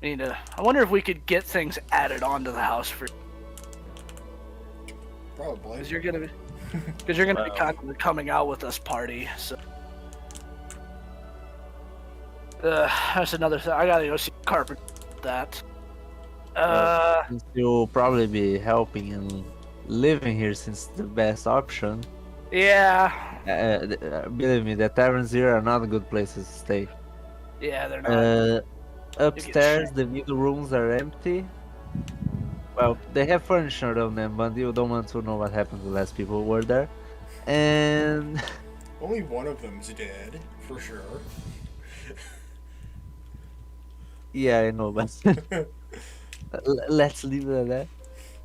Speaker 3: we need to. I wonder if we could get things added onto the house for.
Speaker 1: Probably.
Speaker 3: Because you're gonna be kind of the coming out with us party. So that's another thing. I gotta go see Carpenter. That.
Speaker 5: Since you'll probably be helping and living here since the best option.
Speaker 3: Yeah.
Speaker 5: Believe me, the taverns here are not good places to stay.
Speaker 3: Yeah, they're not.
Speaker 5: Upstairs, the middle rooms are empty. Well, they have furniture on them, but you don't want to know what happened to the last people who were there. And
Speaker 1: Only one of them's dead, for sure.
Speaker 5: yeah, I know, but let's leave it at that.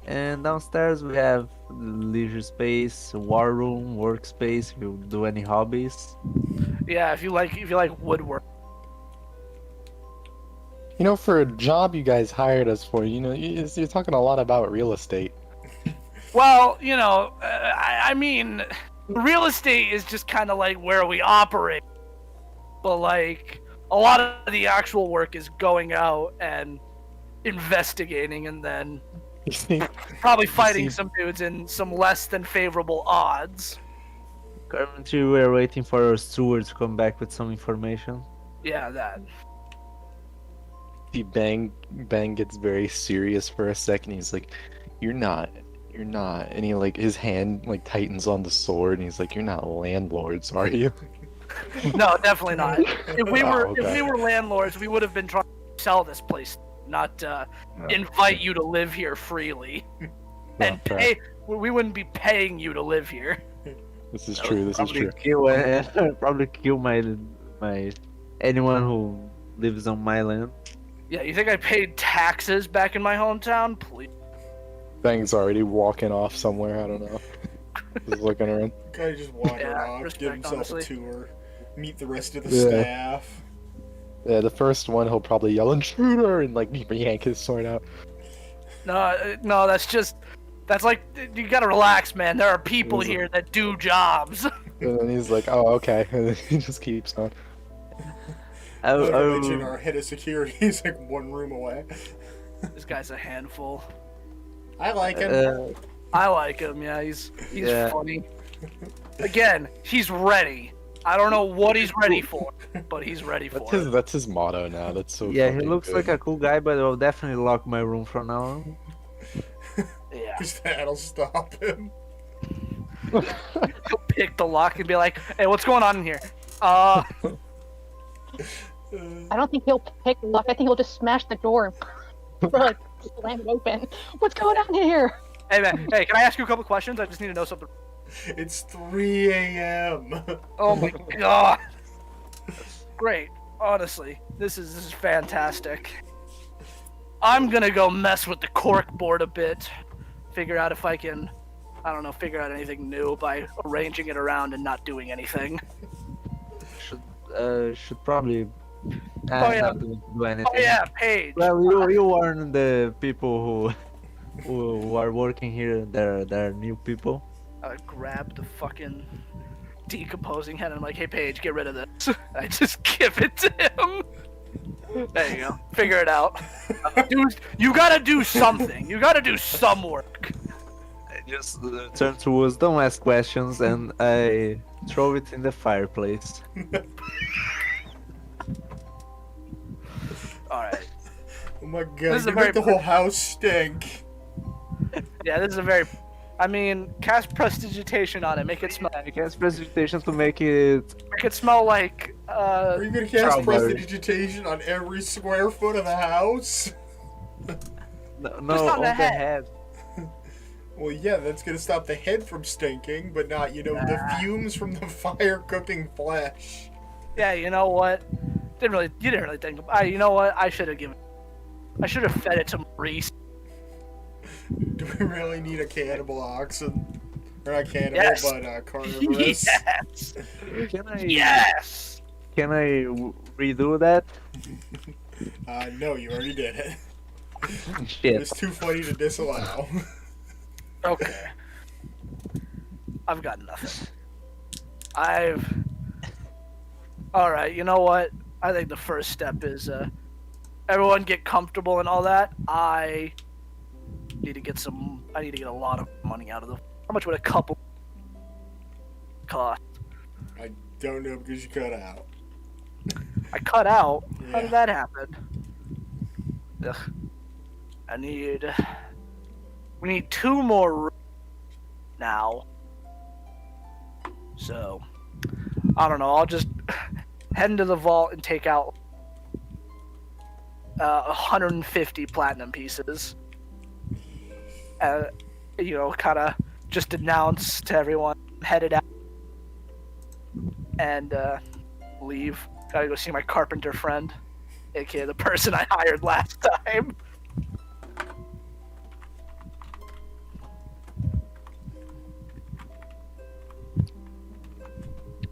Speaker 5: And downstairs we have leisure space, war room, workspace. If you do any hobbies.
Speaker 3: Yeah, if you like woodwork.
Speaker 2: You know, for a job you guys hired us for, you know, you're talking a lot about real estate.
Speaker 3: Well, you know, I mean, real estate is just kind of like where we operate. But like, a lot of the actual work is going out and investigating, and then
Speaker 2: You see,
Speaker 3: probably fighting some dudes in some less than favorable odds.
Speaker 5: Currently, we're waiting for our steward to come back with some information.
Speaker 3: Yeah, that.
Speaker 2: Bang gets very serious for a second. He's like, you're not. And he like, his hand like tightens on the sword, and he's like, you're not landlords, are you?
Speaker 3: No, definitely not. If we were
Speaker 2: okay.
Speaker 3: if we were landlords, we would have been trying to sell this place, not invite you to live here freely. And
Speaker 2: fair.
Speaker 3: pay. We wouldn't be paying you to live here.
Speaker 2: This is true. This is true.
Speaker 5: Probably kill my anyone who lives on my land.
Speaker 3: Yeah, you think I paid taxes back in my hometown? Please.
Speaker 2: Bang's already walking off somewhere. I don't know. Just looking around.
Speaker 1: Guy just wander
Speaker 3: Yeah,
Speaker 1: off,
Speaker 3: respect,
Speaker 1: give himself
Speaker 3: honestly.
Speaker 1: a tour, meet the rest of the
Speaker 2: Yeah.
Speaker 1: staff.
Speaker 2: Yeah, the first one he'll probably yell intruder and like yank his sword out.
Speaker 3: No, that's like, you gotta relax, man. There are people
Speaker 2: Is it-
Speaker 3: here that do jobs.
Speaker 2: And then he's like, oh okay. And then he just keeps going.
Speaker 1: Like I mentioned, our head of security is like one room away.
Speaker 3: This guy's a handful.
Speaker 1: I like him.
Speaker 3: I like him. Yeah, he's
Speaker 5: Yeah.
Speaker 3: funny. Again, he's ready. I don't know what he's ready for, but he's ready for it.
Speaker 2: That's his motto now. That's so.
Speaker 5: Yeah, he
Speaker 2: fucking
Speaker 5: looks
Speaker 2: good.
Speaker 5: like a cool guy, but I'll definitely lock my room from now on.
Speaker 3: Yeah,
Speaker 1: Because that'll stop him.
Speaker 3: he'll pick the lock and be like, "Hey, what's going on in here?"
Speaker 4: I don't think he'll pick the lock. I think he'll just smash the door and like slam it open. What's going on here?
Speaker 3: Hey man, hey, can I ask you a couple questions? I just need to know something.
Speaker 1: It's 3 a.m.
Speaker 3: Oh my god. Great. Honestly, this is fantastic. I'm gonna go mess with the cork board a bit. Figure out if I can, I don't know, figure out anything new by arranging it around and not doing anything.
Speaker 5: Should probably
Speaker 3: yeah.
Speaker 5: not do anything.
Speaker 3: Oh yeah, Paige.
Speaker 5: Well, you warn the people who are working here. They're new people.
Speaker 3: I grab the fucking decomposing head and I'm like, hey Paige, get rid of this. I just give it to him. There you go. Figure it out. You gotta do something. You gotta do some work.
Speaker 5: I just turn to us, don't ask questions, and I throw it in the fireplace.
Speaker 3: Alright.
Speaker 1: Oh my god,
Speaker 3: This is a
Speaker 1: you
Speaker 3: very
Speaker 1: make the whole house stink.
Speaker 3: Yeah, this is a very... I mean, cast prestidigitation on it. Make it smell...
Speaker 5: I cast precipitation to make it.
Speaker 3: Make it smell like,
Speaker 1: Are you gonna cast
Speaker 5: Strawberry.
Speaker 1: prestidigitation on every square foot of the house?
Speaker 5: No,
Speaker 3: Just on
Speaker 5: on
Speaker 3: the
Speaker 5: the
Speaker 3: head.
Speaker 5: head.
Speaker 1: Well, yeah, that's gonna stop the head from stinking, but not, the fumes from the fire cooking flesh.
Speaker 3: Yeah, you know what? You didn't really think about... you know what? I should have fed it to Maurice.
Speaker 1: Do we really need a cannibal oxen? Or not cannibal,
Speaker 3: Yes.
Speaker 1: but carnivorous?
Speaker 3: Yes!
Speaker 5: Can I?
Speaker 3: Yes!
Speaker 5: Can I redo that?
Speaker 1: No, you already did it.
Speaker 5: Shit.
Speaker 1: It's too funny to disallow.
Speaker 3: Okay. I've got nothing. Alright, you know what? I think the first step is, everyone get comfortable and all that. I need to get a lot of money out of the much would a couple cost?
Speaker 1: I don't know because you cut out.
Speaker 3: I cut out. How
Speaker 1: Yeah.
Speaker 3: did that happen? Ugh. We need 2 more rooms now. So, I don't know. I'll just head into the vault and take out 150 platinum pieces. Kind of just announce to everyone, headed out, and leave. Gotta go see my carpenter friend, aka the person I hired last time.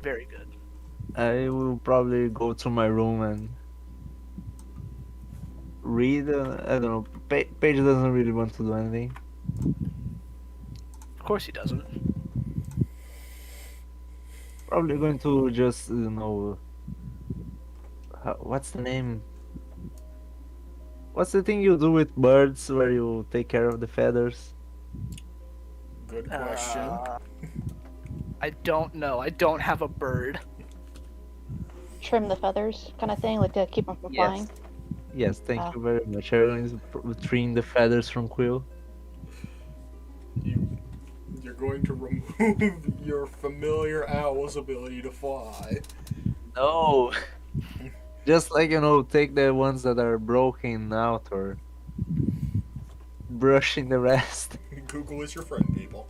Speaker 3: Very good.
Speaker 5: I will probably go to my room and read. I don't know. Paige doesn't really want to do anything.
Speaker 3: Of course he doesn't.
Speaker 5: Probably going to just, what's the name? What's the thing you do with birds where you take care of the feathers?
Speaker 1: Good question.
Speaker 3: I don't know. I don't have a bird.
Speaker 4: Trim the feathers, kind of thing, like to keep them from flying.
Speaker 5: Yes, thank you very much. I'm going to trim the feathers from Quill.
Speaker 1: You're going to remove your familiar owl's ability to fly.
Speaker 5: No! Just like, take the ones that are broken out or brushing the rest.
Speaker 1: Google is your friend, people.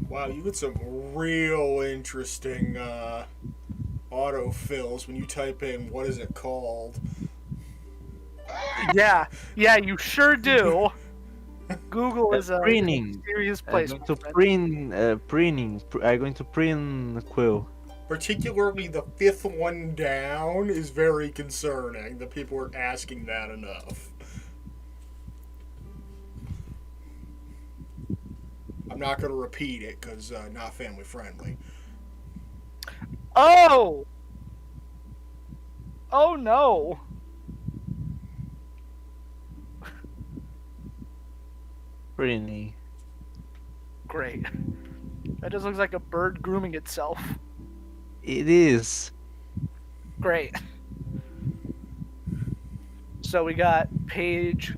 Speaker 1: Wow, you get some real interesting autofills when you type in, what is it called?
Speaker 3: Yeah, you sure do. Google is a
Speaker 5: Printing.
Speaker 3: serious
Speaker 5: I'm
Speaker 3: place.
Speaker 5: going to printing. I'm going to print Quill.
Speaker 1: Particularly the 5th one down is very concerning that people are asking that enough. I'm not going to repeat it because not family friendly.
Speaker 3: Oh! Oh no!
Speaker 5: Printing.
Speaker 3: Great. That just looks like a bird grooming itself.
Speaker 5: It is.
Speaker 3: Great. So we got Paige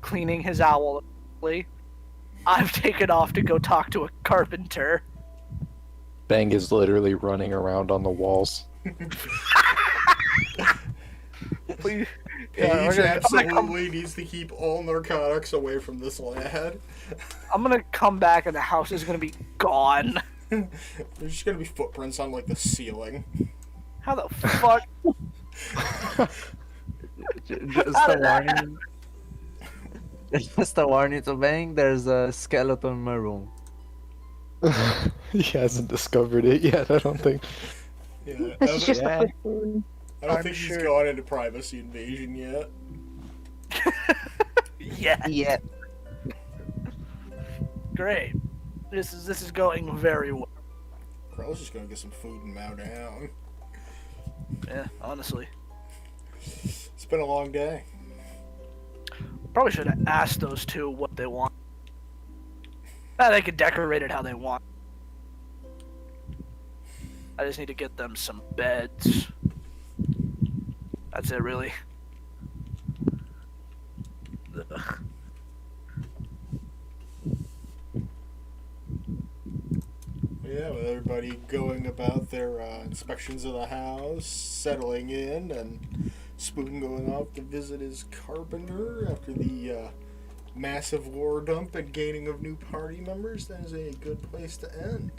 Speaker 3: cleaning his owl. I've taken off to go talk to a carpenter.
Speaker 2: Bang is literally running around on the walls.
Speaker 3: Please.
Speaker 1: Paige absolutely needs to keep all narcotics away from this lad.
Speaker 3: I'm gonna come back and the house is gonna be gone.
Speaker 1: There's just gonna be footprints on like the ceiling.
Speaker 3: How the fuck?
Speaker 5: Just a warning. Just a warning to Bang, there's a skeleton in my room.
Speaker 2: He hasn't discovered it yet, I don't think.
Speaker 1: Yeah,
Speaker 4: It's just
Speaker 5: Yeah.
Speaker 4: a food.
Speaker 1: I don't
Speaker 3: I'm
Speaker 1: think
Speaker 3: sure.
Speaker 1: he's gone into privacy invasion yet.
Speaker 3: Yeah.
Speaker 5: Yeah.
Speaker 3: Great. This is going very well.
Speaker 1: Crow's just gonna get some food and mow down.
Speaker 3: Yeah, honestly.
Speaker 1: It's been a long day.
Speaker 3: Probably should have asked those two what they want. They could decorate it how they want. I just need to get them some beds. That's it, really. Ugh.
Speaker 1: Yeah, with everybody going about their inspections of the house, settling in, and Spoon going off to visit his carpenter after the massive war dump and gaining of new party members, that is a good place to end.